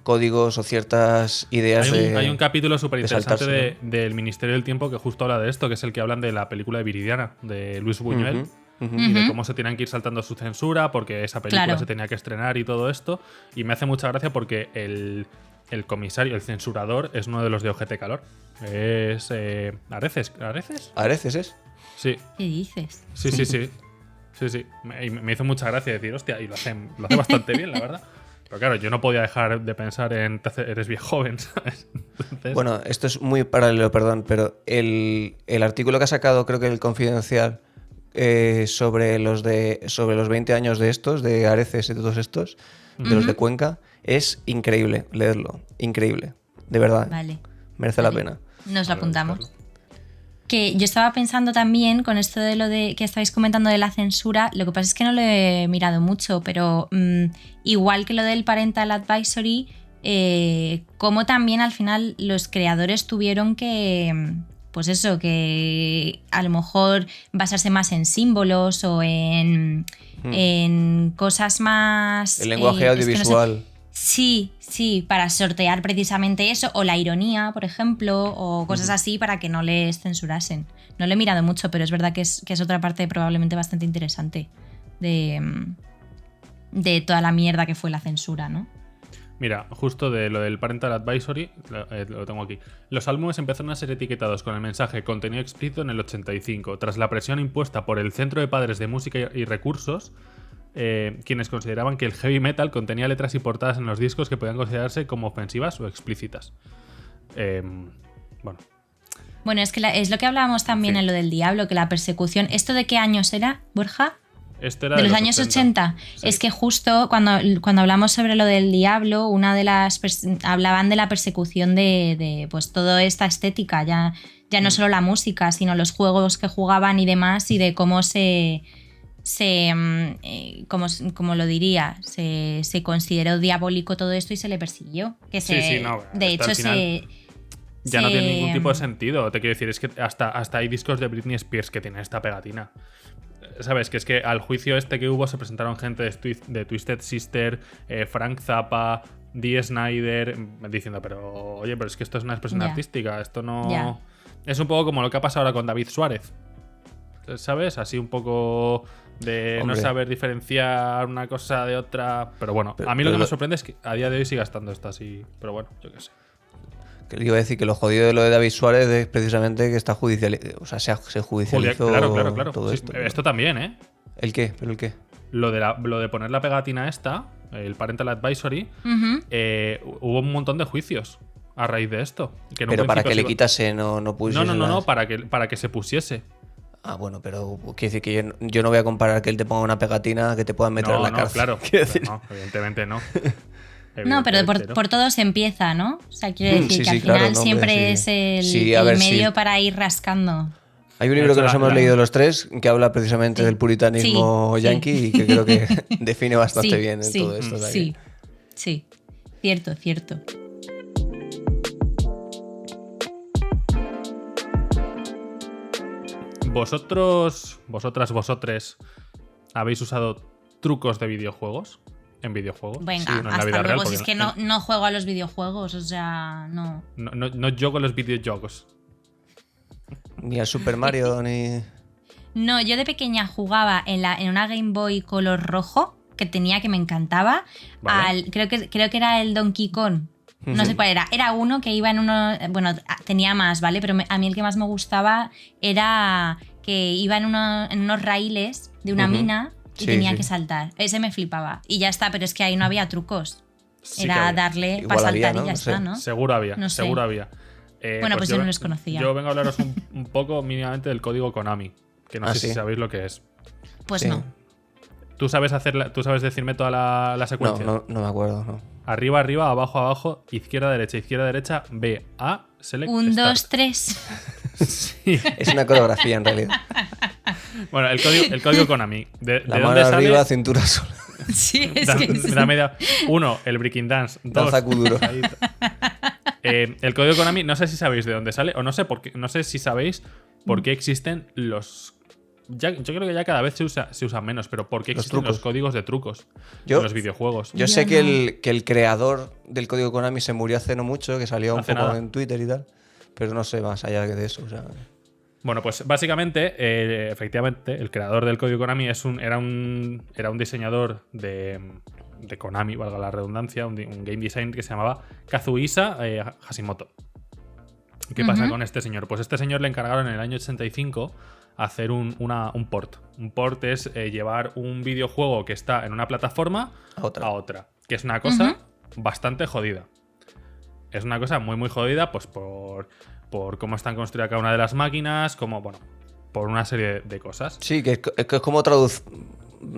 códigos o ciertas ideas Hay un capítulo súper interesante saltarse, del Ministerio del Tiempo que justo habla de esto, que es el que hablan de la película de Viridiana, de Luis Buñuel. Ujú. Y de Ujú. cómo se tenían que ir saltando su censura porque esa película Claro. se tenía que estrenar y todo esto. Y me hace mucha gracia porque el comisario, el censurador, es uno de los de Ojete Calor. Es Areces. ¿Areces? Areces es. Sí, ¿Qué dices? sí, sí, sí. Sí, sí. Me hizo mucha gracia decir, hostia, y lo hace bastante bien, la verdad. Pero claro, yo no podía dejar de pensar en eres bien joven, ¿sabes? Entonces, Bueno, esto es muy paralelo, perdón, pero el artículo que ha sacado, creo que el Confidencial, sobre los 20 años de estos, de Areces y de todos estos, de los de Cuenca, es increíble leerlo. Increíble. De verdad. Vale. Merece la pena. Nos lo Para apuntamos. buscarlo. Que yo estaba pensando también con esto de lo de que estáis comentando de la censura, lo que pasa es que no lo he mirado mucho, pero igual que lo del Parental Advisory, como también al final los creadores tuvieron que, pues eso, que a lo mejor basarse más en símbolos o en cosas más... El lenguaje es que no sé- audiovisual. Sí, para sortear precisamente eso, o la ironía, por ejemplo, o cosas así para que no les censurasen. No lo he mirado mucho, pero es verdad que es otra parte probablemente bastante interesante de toda la mierda que fue la censura, ¿no? Mira, justo de lo del Parental Advisory, lo tengo aquí. Los álbumes empezaron a ser etiquetados con el mensaje contenido explícito en el 85, tras la presión impuesta por el Centro de Padres de Música y Recursos, quienes consideraban que el heavy metal contenía letras y portadas en los discos que podían considerarse como ofensivas o explícitas. Bueno, Bueno, es que es lo que hablábamos también En fin. en lo del diablo, que la persecución... ¿Esto de qué años era, Borja? este era De los años 80. Sí. Es que justo cuando hablamos sobre lo del diablo, una de las hablaban de la persecución de pues toda esta estética, ya no solo la música, sino los juegos que jugaban y demás, y de cómo como lo diría, se consideró diabólico todo esto y se le persiguió. Que Sí, no, de esto al hecho final ya no tiene ningún tipo de sentido. Te quiero decir, es que hasta hay discos de Britney Spears que tienen esta pegatina. ¿Sabes? Que es que al juicio este que hubo se presentaron gente de Twisted Sister, Frank Zappa, Dee Snider, diciendo, pero oye, pero es que esto es una expresión Ya. artística, esto no... Ya. Es un poco como lo que ha pasado ahora con David Suárez. ¿Sabes? Así un poco de Hombre. no saber diferenciar una cosa de otra. Pero bueno, Pero- a mí lo que pero me lo- sorprende es que a día de hoy siga estando esto así. Pero bueno, yo qué sé. Que le iba a decir que lo jodido de lo de David Suárez es precisamente que está judicializado. O sea, se judicializó Claro. todo Sí, esto. esto también, ¿eh? ¿El qué? ¿Pero el qué? Lo de poner la pegatina esta, el Parental Advisory, Ujú. hubo un montón de juicios a raíz de esto. Que en un Pero para principio que se le iba- quitase, no pusiese No, las- para que se pusiese. Ah, bueno, pero quiere decir que yo no voy a comparar que él te ponga una pegatina que te puedan meter en la cárcel. Claro. Quiero decir, No, evidentemente no. No, pero Evidentemente no. por todo se empieza, ¿no? O sea, quiero decir Sí, que sí, al final claro, no, siempre hombre, es sí. el, Sí, a el ver, sí. medio para ir rascando. Hay un libro que nos hemos la- leído los tres que habla precisamente Sí. del puritanismo Sí, sí. yanqui y que creo que define bastante Sí, bien en sí, todo esto. o sea que- sí. Cierto. Vosotros, ¿habéis usado trucos de videojuegos? En videojuegos. Venga, Sí, no en la hasta vida real, luego. Si porque es que no juego a los videojuegos, o sea, no. No yo con los videojuegos. Ni al Super Mario ni. No, yo de pequeña jugaba en una Game Boy color rojo que tenía que me encantaba. Vale. Creo que era el Donkey Kong. No sé cuál era. Era uno que iba en uno. Bueno, tenía más, ¿vale? Pero a mí el que más me gustaba era que iba en unos raíles de una Ujú. mina y Sí, tenía sí. que saltar. Ese me flipaba. Y ya está, pero es que ahí no había trucos. Sí que Era había. darle Igual para había, saltar ¿no? y ya No sé. está, ¿no? Seguro había, No sé. seguro había. Bueno, pues yo no los conocía. Yo vengo a hablaros un poco mínimamente del código Konami, que no Ah, sé si sí. sabéis lo que es. Pues Sí. no. ¿Tú sabes decirme toda la No, secuencia? no me acuerdo. No. Arriba, abajo, izquierda, derecha, B, A, select, 1, start. 2, 3. Sí. Es una coreografía en realidad. Bueno, el código Konami. ¿De La dónde mano sale? arriba, cintura sola. Sí, es que sí. Da media. 1, el Breaking Dance. 2, Danza kuduro. el código Konami, no sé si sabéis de dónde sale, o no sé por qué, no sé si sabéis por qué existen los. Yo creo que ya cada vez se usan menos, pero ¿por qué Los existen los trucos. códigos de trucos Yo- en los videojuegos? Yo sé que el creador del código Konami se murió hace no mucho, que salió un Hace poco nada. en Twitter y tal, pero no sé más allá de eso. O sea, Bueno, pues básicamente, efectivamente, el creador del código Konami era un diseñador de Konami, valga la redundancia, un game design que se llamaba Kazuhisa Hashimoto. ¿Qué pasa con este señor? Pues este señor le encargaron en el año 85 hacer un port. Un port es llevar un videojuego que está en una plataforma a otra. que es una cosa bastante jodida. Es una cosa muy, muy jodida, pues por cómo están construidas cada una de las máquinas, por una serie de cosas. Sí, que es como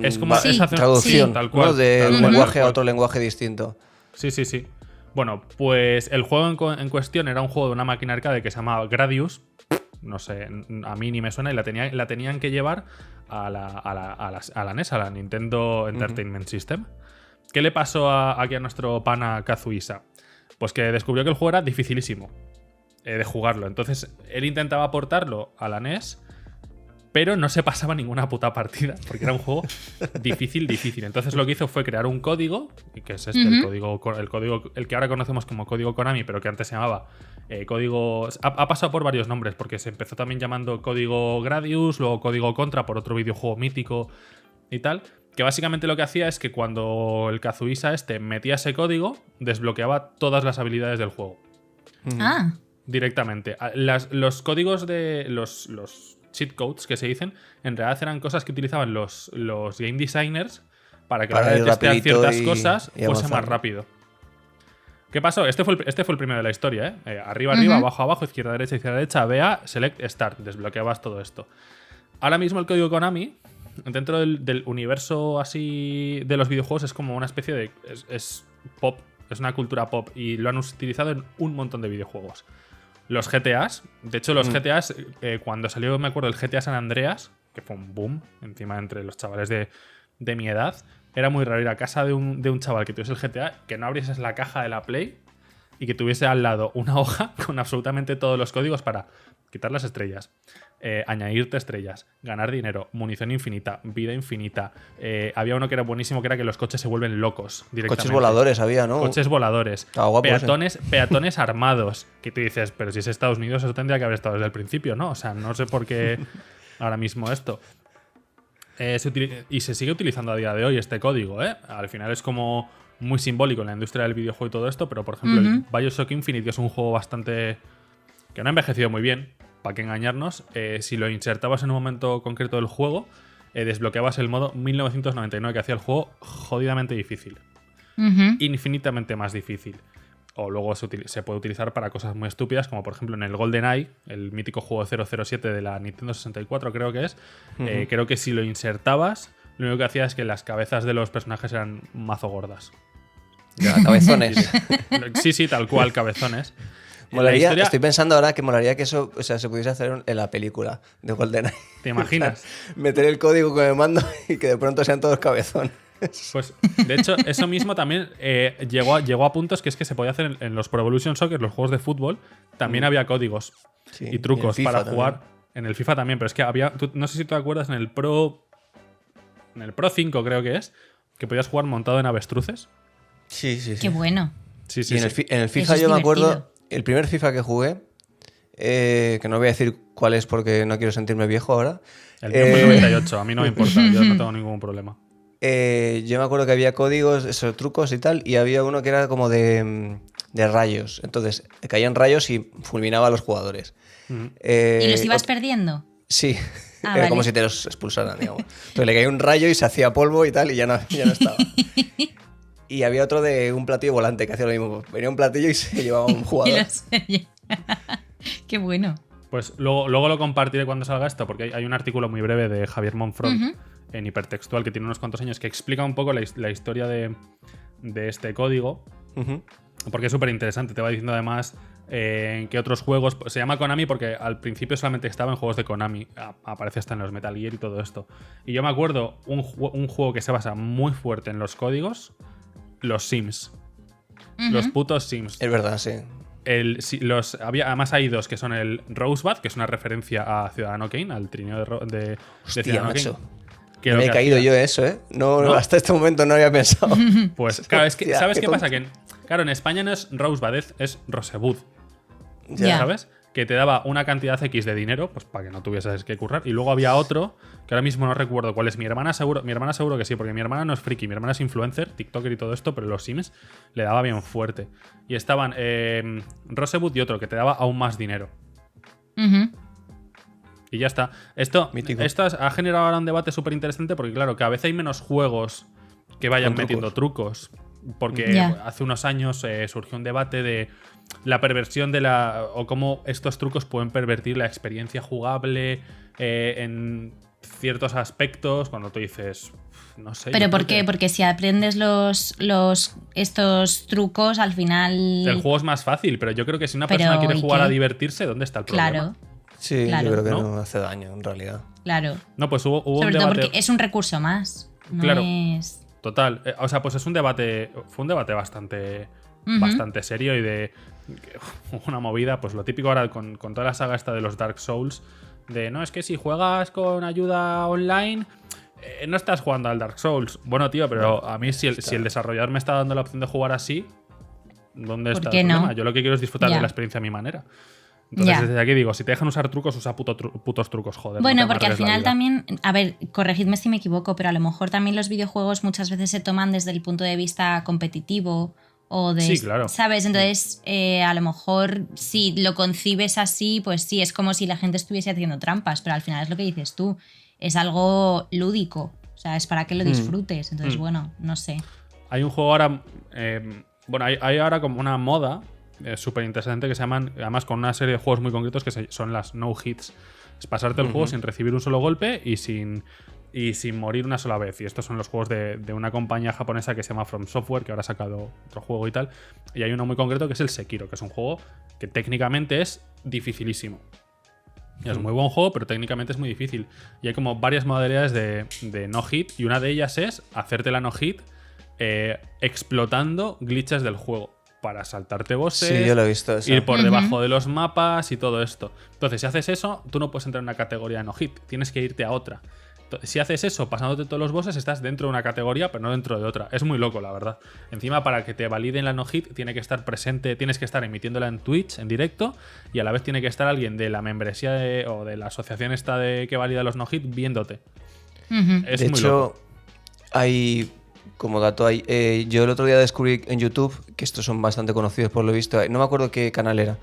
Es como Sí. es hacer- traducción, sí, tal cual, ¿no? De tal un cual, lenguaje tal a cual. otro lenguaje distinto. Sí. Bueno, pues el juego en cuestión era un juego de una máquina arcade que se llamaba Gradius. No sé, a mí ni me suena, y la tenían que llevar a la NES, a la Nintendo Entertainment System. ¿Qué le pasó aquí a nuestro pana Kazuhisa? Pues que descubrió que el juego era dificilísimo de jugarlo. Entonces, él intentaba aportarlo a la NES, pero no se pasaba ninguna puta partida, porque era un juego difícil. Entonces lo que hizo fue crear un código, que es este, el que ahora conocemos como código Konami, pero que antes se llamaba código... Ha pasado por varios nombres, porque se empezó también llamando código Gradius, luego código Contra por otro videojuego mítico y tal, que básicamente lo que hacía es que cuando el Kazuhisa metía ese código, desbloqueaba todas las habilidades del juego. Ah, Directamente. Los códigos de los cheat codes que se dicen, en realidad eran cosas que utilizaban los game designers para que a la hora de ir testear rapidito ciertas y cosas fuese avanzar. más rápido. ¿Qué pasó? Este fue el primero de la historia, ¿eh? Arriba, abajo, abajo, izquierda, derecha, BA, select, start. Desbloqueabas todo esto. Ahora mismo el código Konami, dentro del universo así de los videojuegos, es como una especie de... Es pop, es una cultura pop, y lo han utilizado en un montón de videojuegos. Los GTAs, de hecho los GTAs, cuando salió, me acuerdo, el GTA San Andreas, que fue un boom encima entre los chavales de mi edad, era muy raro ir a casa de un chaval que tuviese el GTA, que no abrieses la caja de la Play y que tuviese al lado una hoja con absolutamente todos los códigos para quitar las estrellas, añadirte estrellas, ganar dinero, munición infinita, vida infinita. Había uno que era buenísimo, que era que los coches se vuelven locos directamente. Coches voladores había, ¿no? Coches voladores. Estaba guapo Peatones armados. Que tú dices, pero si es Estados Unidos, eso tendría que haber estado desde el principio, ¿no? O sea, no sé por qué ahora mismo esto. Y se sigue utilizando a día de hoy este código, ¿eh? Al final es como muy simbólico en la industria del videojuego y todo esto, pero por ejemplo, el BioShock Infinite, que es un juego bastante... que no ha envejecido muy bien, para qué engañarnos, si lo insertabas en un momento concreto del juego, desbloqueabas el modo 1999, que hacía el juego jodidamente difícil. Infinitamente más difícil. O luego se puede utilizar para cosas muy estúpidas, como por ejemplo en el GoldenEye, el mítico juego 007 de la Nintendo 64, creo que es. Creo que si lo insertabas, lo único que hacía es que las cabezas de los personajes eran mazo gordas. Ya, cabezones. Sí, tal cual, cabezones. Molaría, estoy pensando ahora que molaría que eso, o sea, se pudiese hacer en la película de GoldenEye. ¿Te imaginas? Meter el código con el mando y que de pronto sean todos cabezones. Pues, de hecho, eso mismo también llegó a puntos que es que se podía hacer en los Pro Evolution Soccer, los juegos de fútbol, también había códigos y trucos y en para FIFA jugar. también. En el FIFA también, pero es que había... no sé si te acuerdas, en el Pro 5 creo que es, que podías jugar montado en avestruces. Sí. qué bueno. Sí. Y en el FIFA Eso es yo me acuerdo, divertido. el primer FIFA que jugué, que no voy a decir cuál es porque no quiero sentirme viejo ahora. El mío fue 98, a mí no me importa, yo no tengo ningún problema. Yo me acuerdo que había códigos, esos trucos y tal, y había uno que era como de rayos. Entonces, caían rayos y fulminaba a los jugadores. ¿Y los ibas perdiendo? Sí, Ah, era vale. como si te los expulsaran, digamos. Entonces le caía un rayo y se hacía polvo y tal, y ya no estaba. Y había otro de un platillo volante que hacía lo mismo. Venía un platillo y se llevaba un Y jugador. los- qué bueno. Pues luego lo compartiré cuando salga esto, porque hay un artículo muy breve de Javier Monfront en Hipertextual que tiene unos cuantos años que explica un poco la historia de este código, Ujú. porque es súper interesante. Te va diciendo además ¿En qué otros juegos? Pues se llama Konami porque al principio solamente estaba en juegos de Konami. Aparece hasta en los Metal Gear y todo esto. Y yo me acuerdo un juego que se basa muy fuerte en los códigos, los Sims. Los putos Sims. Es verdad, sí. Además hay dos que son el Rosebud, que es una referencia a Ciudadano Kane, al trineo de Hostia, Ciudadano macho. Kane. Que Me lo he que caído hacía- yo eso, ¿eh? No, ¿No? hasta este momento no había pensado. Pues claro, es que Hostia, ¿sabes qué qué tonto. pasa? Que claro, en España no es Rosebud, es Rosebud. Ya. ¿Sabes? Que te daba una cantidad X de dinero, pues para que no tuvieses que currar. Y luego había otro, que ahora mismo no recuerdo cuál es. Mi hermana seguro que sí, porque mi hermana no es friki, mi hermana es influencer, TikToker y todo esto, pero los Sims le daba bien fuerte. Y estaban Rosebud y otro, que te daba aún más dinero. Ujú. Y ya está. Esto Mítico. ha generado ahora un debate súper interesante porque, claro, cada vez hay menos juegos que vayan Con metiendo trucos. Porque Ya. hace unos años surgió un debate de la perversión o cómo estos trucos pueden pervertir la experiencia jugable en ciertos aspectos. Cuando tú dices, no sé. ¿Pero yo por creo qué? que Porque si aprendes estos trucos, al final. el juego es más fácil, pero yo creo que si una Pero, persona quiere ¿y jugar qué? a divertirse, ¿dónde está el problema? Claro, Sí, Claro. yo creo que ¿No? no hace daño, en realidad. claro. No, pues hubo un Sobre todo debate. porque es un recurso más. No Claro. es. Total. O sea, pues es un debate. Fue un debate bastante. Ujú. Bastante serio y de. Una movida. Pues lo típico ahora con toda la saga esta de los Dark Souls. De no, es que si juegas con ayuda online. No estás jugando al Dark Souls. Bueno, tío, pero a mí si el desarrollador me está dando la opción de jugar así. ¿Dónde ¿Por está qué el no? problema? Yo lo que quiero es disfrutar Ya. de la experiencia a mi manera. Entonces, Ya. desde aquí digo, si te dejan usar trucos, usa putos trucos, joder. Bueno, no te porque al amargues la final vida. también, a ver, corregidme si me equivoco, pero a lo mejor también los videojuegos muchas veces se toman desde el punto de vista competitivo o de, Sí, claro. ¿sabes? Entonces, a lo mejor si lo concibes así, pues sí, es como si la gente estuviese haciendo trampas, pero al final es lo que dices tú, es algo lúdico, o sea, es para que lo disfrutes, entonces, bueno, no sé. Hay un juego ahora. Bueno, hay ahora como una moda súper interesante que se llaman. Además, con una serie de juegos muy concretos que son las no hits. Es pasarte el juego sin recibir un solo golpe y sin morir una sola vez. Y estos son los juegos de una compañía japonesa que se llama From Software, que ahora ha sacado otro juego y tal. Y hay uno muy concreto que es el Sekiro, que es un juego que técnicamente es dificilísimo. Es un muy buen juego, pero técnicamente es muy difícil. Y hay como varias modalidades de no hit, y una de ellas es hacerte la no hit explotando glitches del juego para saltarte bosses, Sí, yo lo he visto eso. ir por debajo de los mapas y todo esto. Entonces, si haces eso, tú no puedes entrar en una categoría de no hit, tienes que irte a otra. Si haces eso pasándote todos los bosses, estás dentro de una categoría, pero no dentro de otra. Es muy loco, la verdad. Encima, para que te validen la no-hit, tiene que estar presente, tienes que estar emitiéndola en Twitch, en directo, y a la vez tiene que estar alguien de la membresía o de la asociación esta que valida los no-hit viéndote. Ujú. Es De muy hecho, loco. hay, como dato, yo el otro día descubrí en YouTube, que estos son bastante conocidos por lo visto, no me acuerdo qué canal era,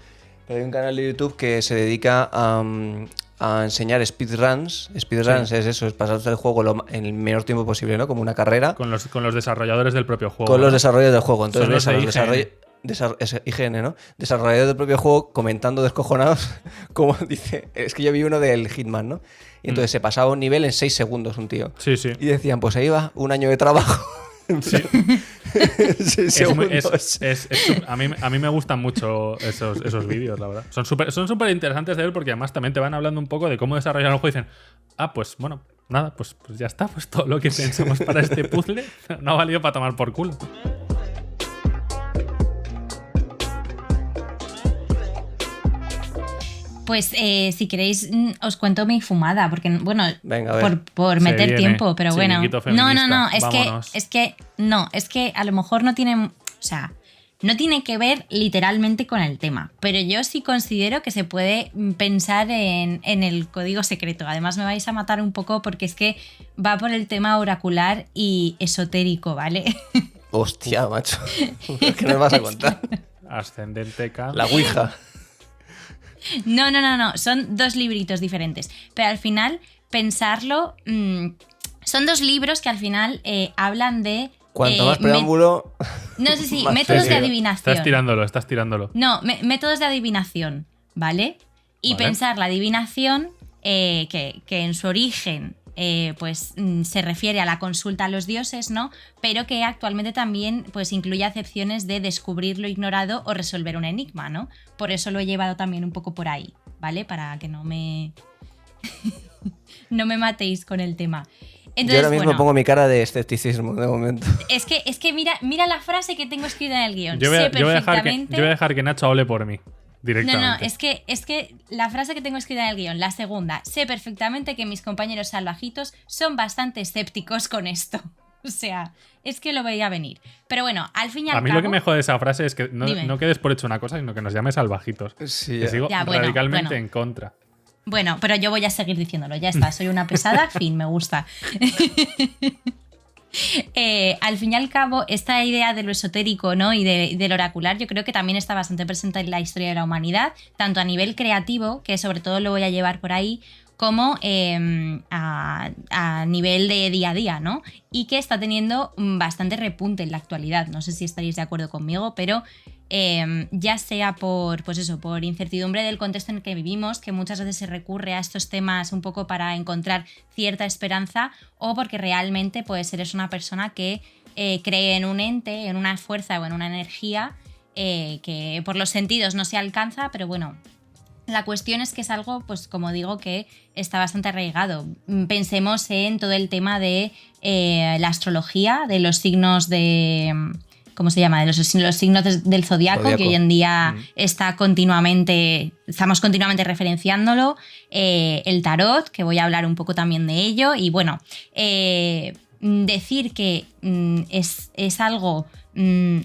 pero hay un canal de YouTube que se dedica a enseñar speedruns. Speedruns es eso, es pasarse el juego en el menor tiempo posible, ¿no? Como una carrera. Con los desarrolladores del propio juego. Con los ¿no? desarrolladores del juego. Entonces Son los ves a de los IGN, ¿no? Desarrolladores del propio juego comentando descojonados, como dice, es que yo vi uno del Hitman, ¿no? Y entonces se pasaba un nivel en 6 segundos un tío. Sí, sí. Y decían, pues ahí va, un año de trabajo. Sí. 6 segundos. A mí me gustan mucho esos vídeos, la verdad. Son súper interesantes de ver porque además también te van hablando un poco de cómo desarrollar el juego y dicen, pues bueno, nada, pues ya está, pues todo lo que pensamos para este puzzle no ha valido para tomar por culo. Pues si queréis os cuento mi fumada, porque bueno, Venga, a ver. por Se meter viene. tiempo, pero bueno. Chiringuito No, feminista. es que a lo mejor no tiene, o sea, no tiene que ver literalmente con el tema, pero yo sí considero que se puede pensar en el código secreto. Además me vais a matar un poco porque es que va por el tema oracular y esotérico, ¿vale? Hostia, macho. ¿Qué nos vas a contar? Ascendente K. La Ouija. No, son dos libritos diferentes. Pero al final, pensarlo, son dos libros que al final hablan de... Cuanto más preámbulo... No sé si, más métodos de serio. adivinación. Estás tirándolo. No, métodos de adivinación, ¿vale? Y Vale. pensar la adivinación que en su origen se refiere a la consulta a los dioses, ¿no? Pero que actualmente también pues incluye acepciones de descubrir lo ignorado o resolver un enigma, ¿no? Por eso lo he llevado también un poco por ahí, ¿vale? Para que no me no me matéis con el tema. Entonces, yo ahora mismo pongo mi cara de escepticismo de momento. Es que mira la frase que tengo escrita en el guión. Yo voy a dejar que Nacho hable por mí. Directamente. No, es que la frase que tengo escrita en el guión, la segunda, sé perfectamente que mis compañeros salvajitos son bastante escépticos con esto. O sea, es que lo veía venir. Pero bueno, al fin y al cabo... A mí lo que me jode de esa frase es que no quedes por hecho una cosa, sino que nos llames salvajitos. Sí, que sigo radicalmente en contra. Bueno, pero yo voy a seguir diciéndolo, ya está, soy una pesada, fin, me gusta. Al fin y al cabo, esta idea de lo esotérico, ¿no? y del oracular, yo creo que también está bastante presente en la historia de la humanidad, tanto a nivel creativo, que sobre todo lo voy a llevar por ahí, como a nivel de día a día, ¿no? Y que está teniendo bastante repunte en la actualidad. No sé si estaréis de acuerdo conmigo, pero ya sea por incertidumbre del contexto en el que vivimos, que muchas veces se recurre a estos temas un poco para encontrar cierta esperanza, o porque realmente pues eres una persona que cree en un ente, en una fuerza o en una energía que por los sentidos no se alcanza, pero bueno, la cuestión es que es algo, pues como digo, que está bastante arraigado. Pensemos en todo el tema de la astrología, de los signos de... ¿Cómo se llama? De los signos del zodiaco, que hoy en día estamos continuamente referenciándolo. El tarot, que voy a hablar un poco también de ello. Y bueno, decir que es algo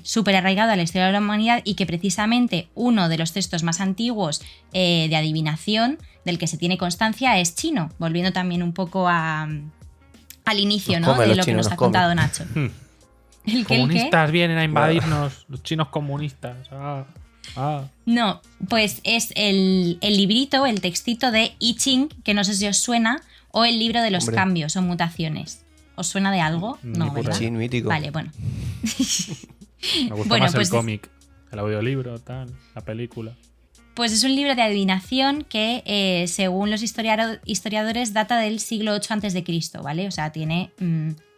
súper arraigado a la historia de la humanidad y que precisamente uno de los textos más antiguos de adivinación del que se tiene constancia es chino, volviendo también un poco al inicio, ¿no? de lo que nos ha contado Nacho. Los comunistas vienen a invadirnos, los chinos comunistas. No, pues es el librito, el textito de I Ching, que no sé si os suena, o el libro de los cambios o mutaciones. ¿Os suena de algo? No, ¿verdad? Sí, mítico. Vale, bueno. Me gusta más el cómic, el audiolibro, la película. Pues es un libro de adivinación que, según los historiadores, data del siglo VIII a.C., ¿vale? O sea, tiene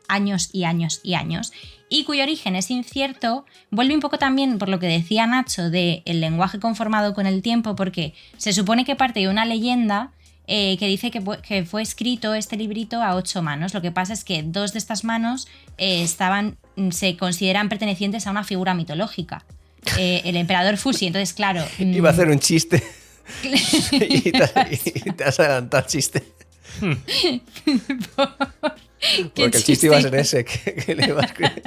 años y años y años. Y cuyo origen es incierto. Vuelve un poco también por lo que decía Nacho de el lenguaje conformado con el tiempo, porque se supone que parte de una leyenda que dice que fue escrito este librito a 8 manos. Lo que pasa es que 2 de estas manos se consideran pertenecientes a una figura mitológica, el emperador Fuxi. Entonces, claro... Iba a hacer un chiste y te has adelantado el chiste. Porque el chiste iba a ser ese que le iba a escribir.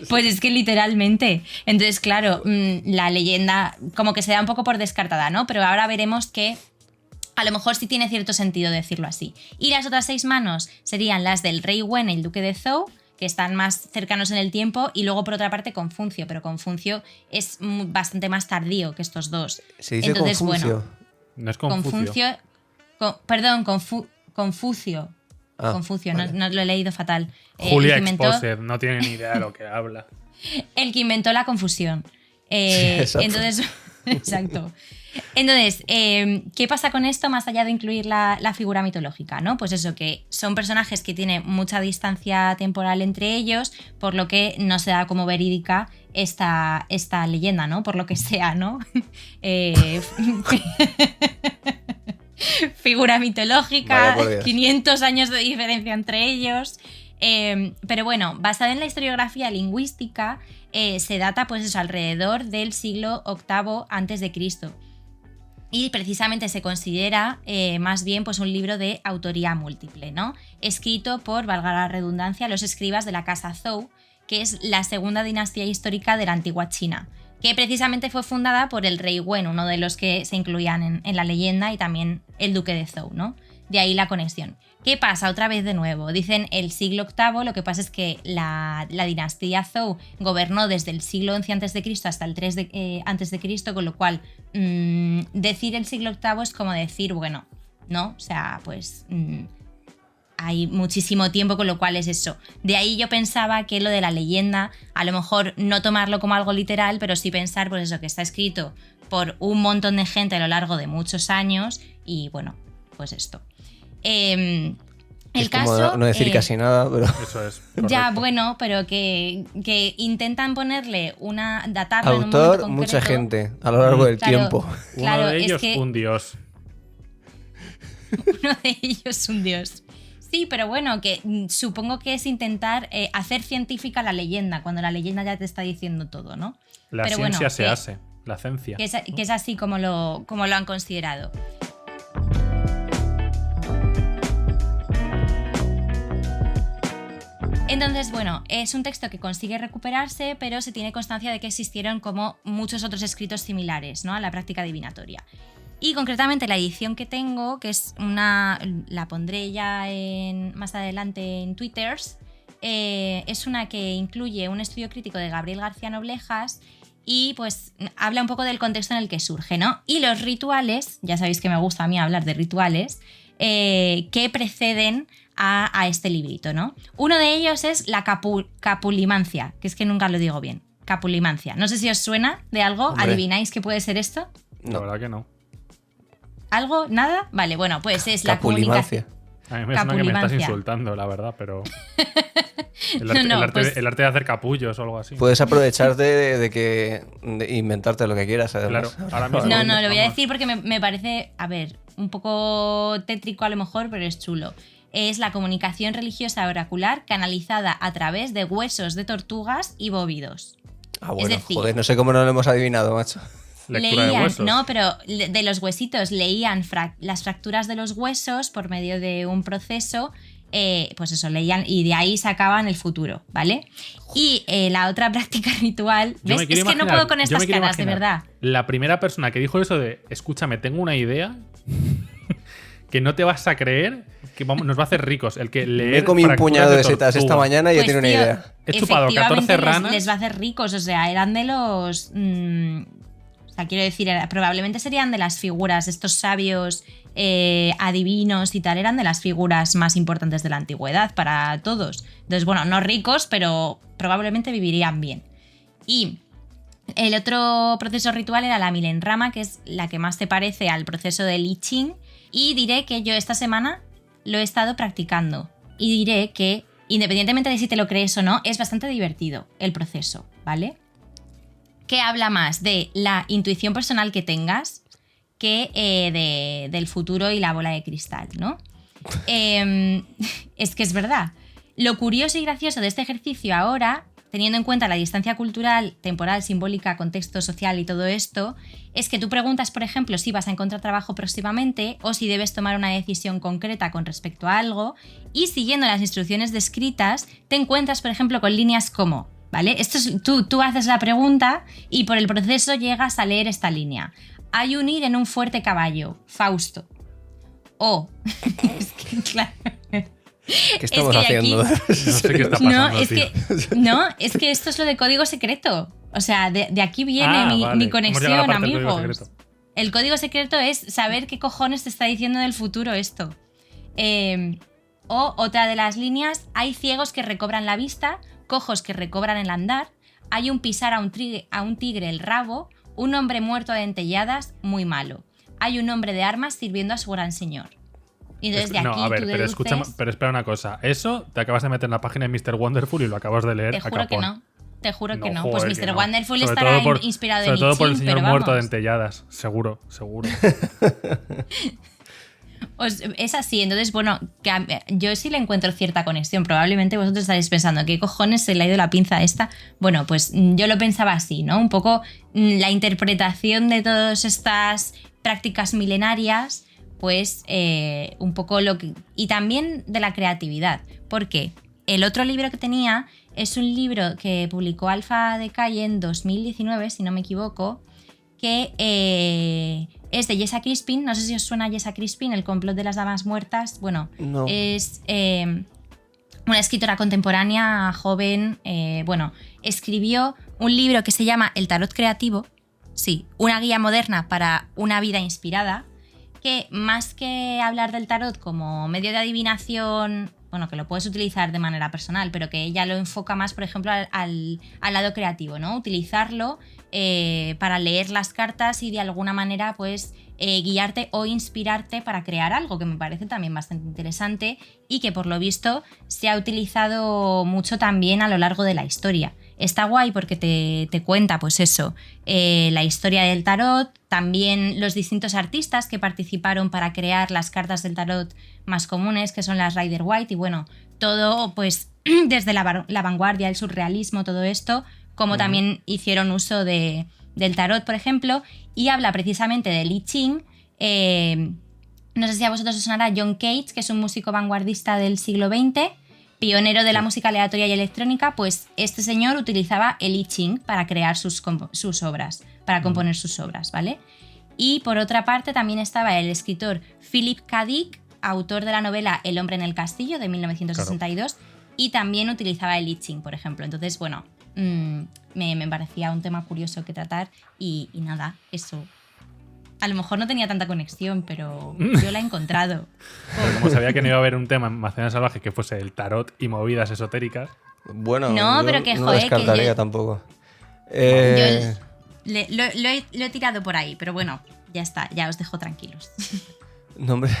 Pues es que literalmente. Entonces, claro, la leyenda como que se da un poco por descartada, ¿no? Pero ahora veremos que a lo mejor sí tiene cierto sentido decirlo así. Y las otras 6 manos serían las del rey Wen y el duque de Zhou, que están más cercanos en el tiempo, y luego por otra parte Confucio, pero Confucio es bastante más tardío que estos dos. Se dice entonces, Confucio. Bueno, no es Confucio. Confucio. Confucio, vale. no lo he leído fatal. Julia Exposer, no tiene ni idea de lo que habla. El que inventó la confusión. Exacto. Entonces, exacto. Entonces, ¿qué pasa con esto más allá de incluir la figura mitológica, ¿no? Pues eso, que son personajes que tienen mucha distancia temporal entre ellos, por lo que no se da como verídica esta leyenda, ¿no? Por lo que sea, ¿no? Figura mitológica, 500 años de diferencia entre ellos. Pero bueno, basada en la historiografía lingüística, se data pues eso, alrededor del siglo VIII a.C. Y precisamente se considera más bien pues un libro de autoría múltiple, ¿no? Escrito por, valga la redundancia, los escribas de la casa Zhou, que es la segunda dinastía histórica de la antigua China, que precisamente fue fundada por el rey Wen, uno de los que se incluían en la leyenda, y también el duque de Zhou, ¿no? De ahí la conexión. ¿Qué pasa? Otra vez de nuevo. Dicen el siglo VIII, lo que pasa es que la dinastía Zhou gobernó desde el siglo XI a.C. hasta el 3 a.C., con lo cual decir el siglo VIII es como decir, bueno, ¿no? O sea, pues hay muchísimo tiempo, con lo cual es eso. De ahí yo pensaba que lo de la leyenda, a lo mejor no tomarlo como algo literal, pero sí pensar, pues eso, que está escrito por un montón de gente a lo largo de muchos años y bueno, pues esto. El Es como caso, no decir casi nada, pero... Eso es. ya, correcto. bueno, pero que intentan ponerle una datarlo en un momento Autor, concreto. mucha gente, a lo largo del Claro. tiempo. Uno Claro, de es ellos, que- un dios. Uno de ellos un dios. Sí, pero bueno, que supongo que es intentar hacer científica la leyenda, cuando la leyenda ya te está diciendo todo, ¿no? La Pero ciencia bueno, se hace. La ciencia. Que es así como lo han considerado. Entonces, bueno, es un texto que consigue recuperarse, pero se tiene constancia de que existieron como muchos otros escritos similares, ¿no?, a la práctica adivinatoria. Y concretamente la edición que tengo, que es la pondré ya más adelante en Twitter, es una que incluye un estudio crítico de Gabriel García Noblejas y pues habla un poco del contexto en el que surge, ¿no? Y los rituales, ya sabéis que me gusta a mí hablar de rituales, que preceden a este librito, ¿no? Uno de ellos es la capulimancia, que es que nunca lo digo bien. Capulimancia. No sé si os suena de algo. Hombre. ¿Adivináis qué puede ser esto? La verdad que no. ¿Algo? ¿Nada? Vale, bueno, pues es la Capulimancia. comunicación. A mí me suena que me estás Capulimancia. insultando, la verdad, pero. No, pues- El arte de hacer capullos o algo así. Puedes aprovecharte de inventarte lo que quieras, además. Claro, ahora mismo. No, lo voy a Vamos. decir porque me parece, a ver, un poco tétrico a lo mejor, pero es chulo. Es la comunicación religiosa oracular canalizada a través de huesos de tortugas y bóvidos. Ah, bueno, decir- joder, no sé cómo no lo hemos adivinado, macho. Lectura de huesos. No, pero de los huesitos leían las fracturas de los huesos por medio de un proceso, pues eso, leían y de ahí sacaban el futuro, ¿vale? Y la otra práctica ritual, Yo ¿ves? me quiero Es que no imaginar- puedo con yo me estas quiero caras, de imaginar verdad. La primera persona que dijo eso de, escúchame, tengo una idea que no te vas a creer, que nos va a hacer ricos. El que Me he leer comido un fracturas puñado de setas esta tortuga. mañana y ya Pues, tiene una tío, idea. He chupado 14 efectivamente ranas. les va a hacer ricos, o sea, eran de los... o sea, quiero decir, probablemente serían de las figuras, estos sabios adivinos y tal, eran de las figuras más importantes de la antigüedad para todos. Entonces, bueno, no ricos, pero probablemente vivirían bien. Y el otro proceso ritual era la milenrama, que es la que más se parece al proceso del I Ching. Y diré que yo esta semana lo he estado practicando. Y diré que, independientemente de si te lo crees o no, es bastante divertido el proceso, ¿vale? Que habla más de la intuición personal que tengas que del futuro y la bola de cristal, ¿no? Es que es verdad. Lo curioso y gracioso de este ejercicio ahora, teniendo en cuenta la distancia cultural, temporal, simbólica, contexto social y todo esto, es que tú preguntas, por ejemplo, si vas a encontrar trabajo próximamente o si debes tomar una decisión concreta con respecto a algo, y siguiendo las instrucciones descritas, te encuentras, por ejemplo, con líneas como, ¿vale? Esto es, tú haces la pregunta y por el proceso llegas a leer esta línea. Hay un ir en un fuerte caballo, Fausto. O, es que claro... ¿Qué estamos Es que de haciendo? No sé qué está pasando, No, es que esto es lo de código secreto. O sea, de aquí viene mi Hemos conexión, llegado a la parte del código amigos. secreto. El código secreto es saber qué cojones te está diciendo del futuro esto. O otra de las líneas, hay ciegos que recobran la vista, cojos que recobran el andar, hay un pisar a un tigre el rabo, un hombre muerto a dentelladas, muy malo. Hay un hombre de armas sirviendo a su gran señor. Y entonces de aquí No, a ver, tú pero deduces... escúchame, pero espera una cosa. Eso te acabas de meter en la página de Mr. Wonderful y lo acabas de leer Te a juro que capón. no. Te juro que no. joder, Pues que Mr. no. Wonderful Sobre estará todo inspirado sobre en todo por el I Ching, señor pero muerto de vamos. dentelladas. Seguro, seguro. Es así, entonces, bueno, yo sí le encuentro cierta conexión. Probablemente vosotros estaréis pensando, ¿qué cojones se le ha ido la pinza a esta? Bueno, pues yo lo pensaba así, ¿no? Un poco la interpretación de todas estas prácticas milenarias, pues un poco lo que... Y también de la creatividad. ¿Por qué? El otro libro que tenía es un libro que publicó Alfa de Calle en 2019, si no me equivoco, que es de Jessa Crispin. No sé si os suena Jessa Crispin, El complot de las damas muertas. Bueno, No. es una escritora contemporánea, joven. Bueno, escribió un libro que se llama El tarot creativo. Sí, una guía moderna para una vida inspirada, que más que hablar del tarot como medio de adivinación, bueno, que lo puedes utilizar de manera personal, pero que ella lo enfoca más, por ejemplo, al lado creativo, ¿no? Utilizarlo para leer las cartas y de alguna manera, pues, guiarte o inspirarte para crear algo, que me parece también bastante interesante y que por lo visto se ha utilizado mucho también a lo largo de la historia. Está guay porque te cuenta, pues eso, la historia del tarot, también los distintos artistas que participaron para crear las cartas del tarot más comunes, que son las Rider Waite, y bueno, todo pues desde la vanguardia, el surrealismo, todo esto, como también hicieron uso del tarot, por ejemplo, y habla precisamente de I Ching. No sé si a vosotros os sonará John Cage, que es un músico vanguardista del siglo XX, pionero de la música aleatoria y electrónica. Pues este señor utilizaba el I Ching para crear sus obras, para componer sus obras, ¿vale? Y por otra parte también estaba el escritor Philip K. Dick, autor de la novela El hombre en el castillo de 1962, y también utilizaba el I Ching, por ejemplo. Entonces, bueno, me parecía un tema curioso que tratar y nada, eso. A lo mejor no tenía tanta conexión, pero yo la he encontrado. Pero como sabía que no iba a haber un tema en Macedonia Salvaje que fuese el tarot y movidas esotéricas. Bueno, No, yo pero que, no joder, descartaría que yo- tampoco. Yo lo he tirado por ahí, pero bueno, ya está, ya os dejo tranquilos. No, hombre.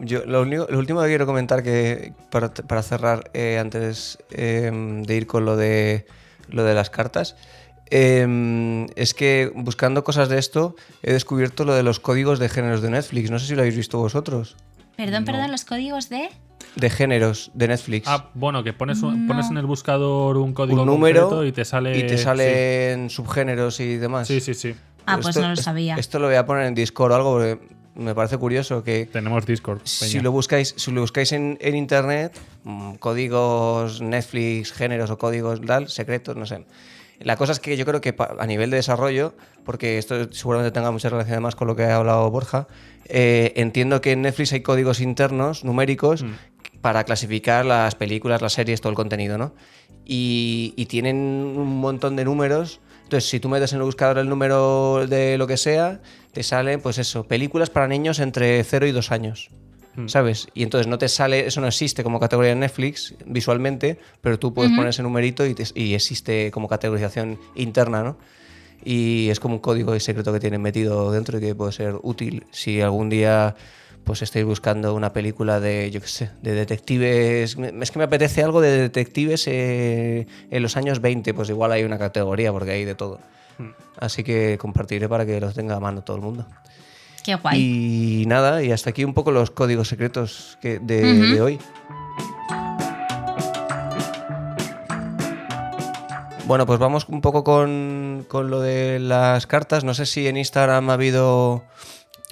Yo lo último que quiero comentar, que para cerrar, antes de ir con lo de las cartas, es que buscando cosas de esto he descubierto lo de los códigos de géneros de Netflix. No sé si lo habéis visto vosotros. Perdón, los códigos De géneros de Netflix. Ah, bueno, que pones No. en el buscador un código Un número concreto y te sale. y te salen subgéneros y demás. Sí, sí, sí. Ah, pues no lo sabía. Esto lo voy a poner en Discord o algo, porque me parece curioso que Tenemos Discord. si peña. lo buscáis en internet, códigos Netflix, géneros o códigos tal, secretos, no sé. La cosa es que yo creo que a nivel de desarrollo, porque esto seguramente tenga mucha relación además con lo que ha hablado Borja, entiendo que en Netflix hay códigos internos, numéricos, para clasificar las películas, las series, todo el contenido, ¿no? Y tienen un montón de números. Entonces, si tú metes en el buscador el número de lo que sea, te salen, pues eso, películas para niños entre 0 y 2 años. ¿Sabes? Y entonces no te sale, eso no existe como categoría en Netflix visualmente, pero tú puedes poner ese numerito y existe como categorización interna, ¿no? Y es como un código secreto que tienen metido dentro y que puede ser útil si algún día pues estáis buscando una película de, yo qué sé, de detectives. Es que me apetece algo de detectives en los años 20, pues igual hay una categoría porque hay de todo. Así que compartiré para que los tenga a mano todo el mundo. Qué guay. Y nada, y hasta aquí un poco los códigos secretos de hoy. Bueno, pues vamos un poco con lo de las cartas. No sé si en Instagram ha habido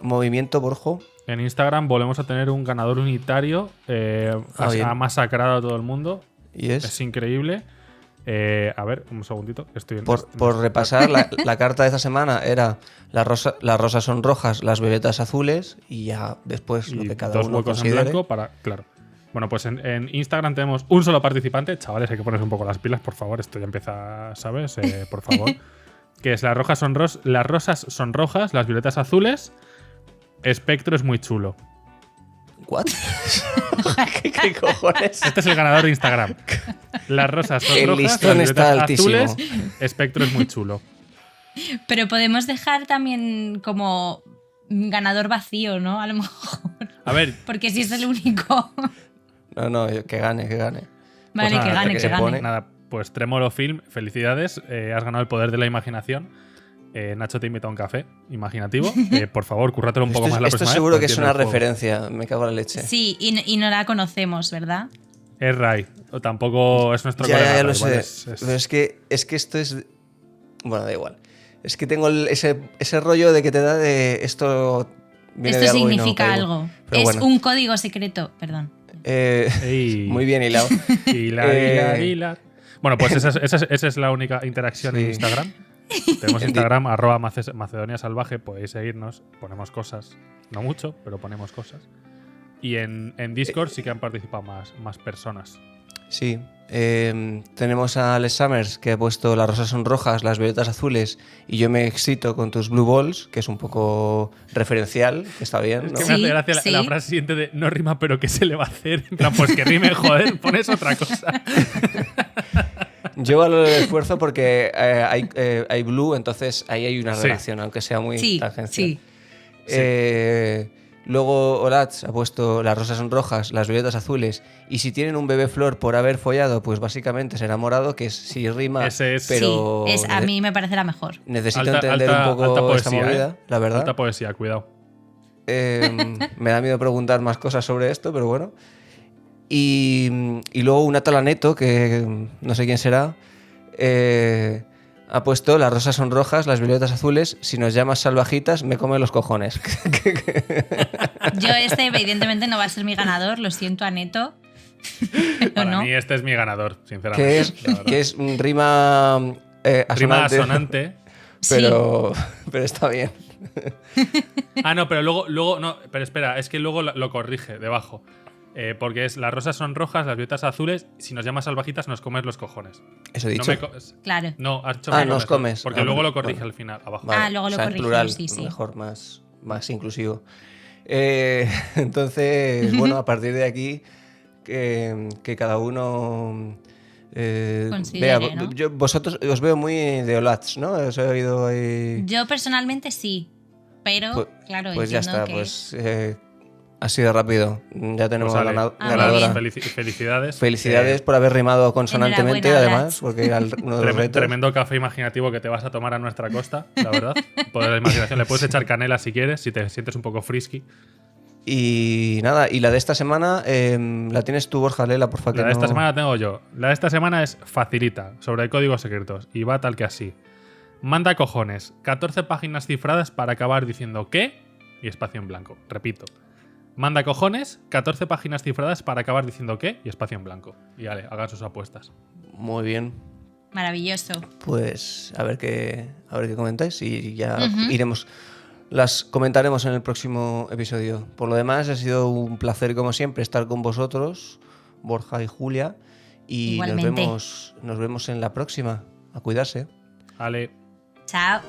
movimiento, Borjo. En Instagram volvemos a tener un ganador unitario. Bien. Ha masacrado a todo el mundo. Y Es increíble. A ver, un segundito. Estoy en por repasar, la carta de esta semana era las rosas son rojas, las violetas azules y ya después lo y que cada dos uno huecos en considere. blanco para. Claro. Bueno, pues en Instagram tenemos un solo participante. Chavales, hay que ponerse un poco las pilas, por favor. Esto ya empieza, ¿sabes? Por favor. Que es las rosas son rojas, las violetas azules. Espectro es muy chulo. ¿What? ¿Qué cojones? Este es el ganador de Instagram. Las rosas son El rojas, listón las está violetas altísimo. azules. Espectro es muy chulo. Pero podemos dejar también como ganador vacío, ¿no? A lo mejor. A ver, Porque si es el único. No, que gane. Vale, pues que nada, gane, que que se gane. pone. nada, pues Tremolo Film, felicidades. Has ganado el poder de la imaginación. Nacho te invita a un café imaginativo. Por favor, cúrratelo un poco más la Esto próxima seguro vez. que es entiendo una el juego. referencia. Me cago en la leche. Sí, y no la conocemos, ¿verdad? Es Ray. O tampoco es nuestro Ya colega. lo Ray, sé. ¿vale? Pero es que esto es... Bueno, da igual. Es que tengo ese rollo de que te da de esto... viene Esto de algo y no significa caigo. algo. Pero Es bueno. un código secreto, perdón. Ey. Muy bien hilado. Hilar. Bueno, pues esa es la única interacción en Sí. Instagram. Tenemos Instagram, @Macedonia Salvaje, podéis seguirnos, ponemos cosas, no mucho, pero ponemos cosas. Y en Discord sí que han participado más personas. Sí. Tenemos a Alex Summers, que ha puesto las rosas son rojas, las violetas azules, y yo me excito con tus blue balls, que es un poco referencial, que está bien, Es ¿no? que me hace Sí, gracia sí. la frase siguiente de no rima, pero ¿qué se le va a hacer? En plan, pues que rime, joder, pones otra cosa. Yo valoro el esfuerzo porque hay blue, entonces ahí hay una Sí. relación, aunque sea muy Sí, tangencial. sí. Luego Olatz ha puesto las rosas son rojas, las violetas azules, y si tienen un bebé flor por haber follado, pues básicamente será morado, que es si rima, Ese es- pero Sí, a mí me parece la mejor. necesito entender un poco alta esta poesía, movida, la verdad. Alta poesía, cuidado. Me da miedo preguntar más cosas sobre esto, pero bueno. Y luego una Talaneto, que no sé quién será, ha puesto las rosas son rojas, las violetas azules, si nos llamas salvajitas me come los cojones. Yo evidentemente no va a ser mi ganador, lo siento, Aneto. Pero Para no. mí este es mi ganador, sinceramente. la verdad. que es un rima Rima asonante, asonante. pero está bien. Ah, no, pero luego no, pero espera, es que luego lo corrige debajo. Porque es las rosas son rojas, las violetas azules, si nos llamas salvajitas nos comes los cojones. Eso he No dicho. me co- Claro. No, has hecho Ah, me nos comes. Porque Ah, luego lo bueno. corrige al final, abajo. Ah, luego lo o sea, en corrigió, plural, sí, sí. mejor, más inclusivo. Entonces, bueno, a partir de aquí, que cada uno Considere, vea. ¿no? Vosotros os veo muy de Olatz, ¿no? Os he oído ahí. Yo personalmente sí, pero Pues, claro, pues ya entiendo está, que... pues ha sido rápido. Ya tenemos Pues a la Ale, Ah, ganadora. muy Felicidades. Felicidades por haber rimado consonantemente, Enhorabuena, además, porque era uno de los retos. Tremendo café imaginativo que te vas a tomar a nuestra costa, la verdad. Poder de la imaginación. Le puedes echar canela si quieres, si te sientes un poco frisky. Y nada, y la de esta semana la tienes tú, Borja, Lela, porfa. La de esta semana la tengo yo. La de esta semana es facilita, sobre códigos secretos. Y va tal que así. Manda cojones, 14 páginas cifradas para acabar diciendo qué y espacio en blanco. Repito. Manda cojones, 14 páginas cifradas para acabar diciendo qué y espacio en blanco. Y vale, hagan sus apuestas. Muy bien. Maravilloso. Pues a ver qué comentáis y ya Ujú. iremos. Las comentaremos en el próximo episodio. Por lo demás, ha sido un placer, como siempre, estar con vosotros, Borja y Julia. Y Igualmente. nos vemos en la próxima. A cuidarse. Ale. Chao.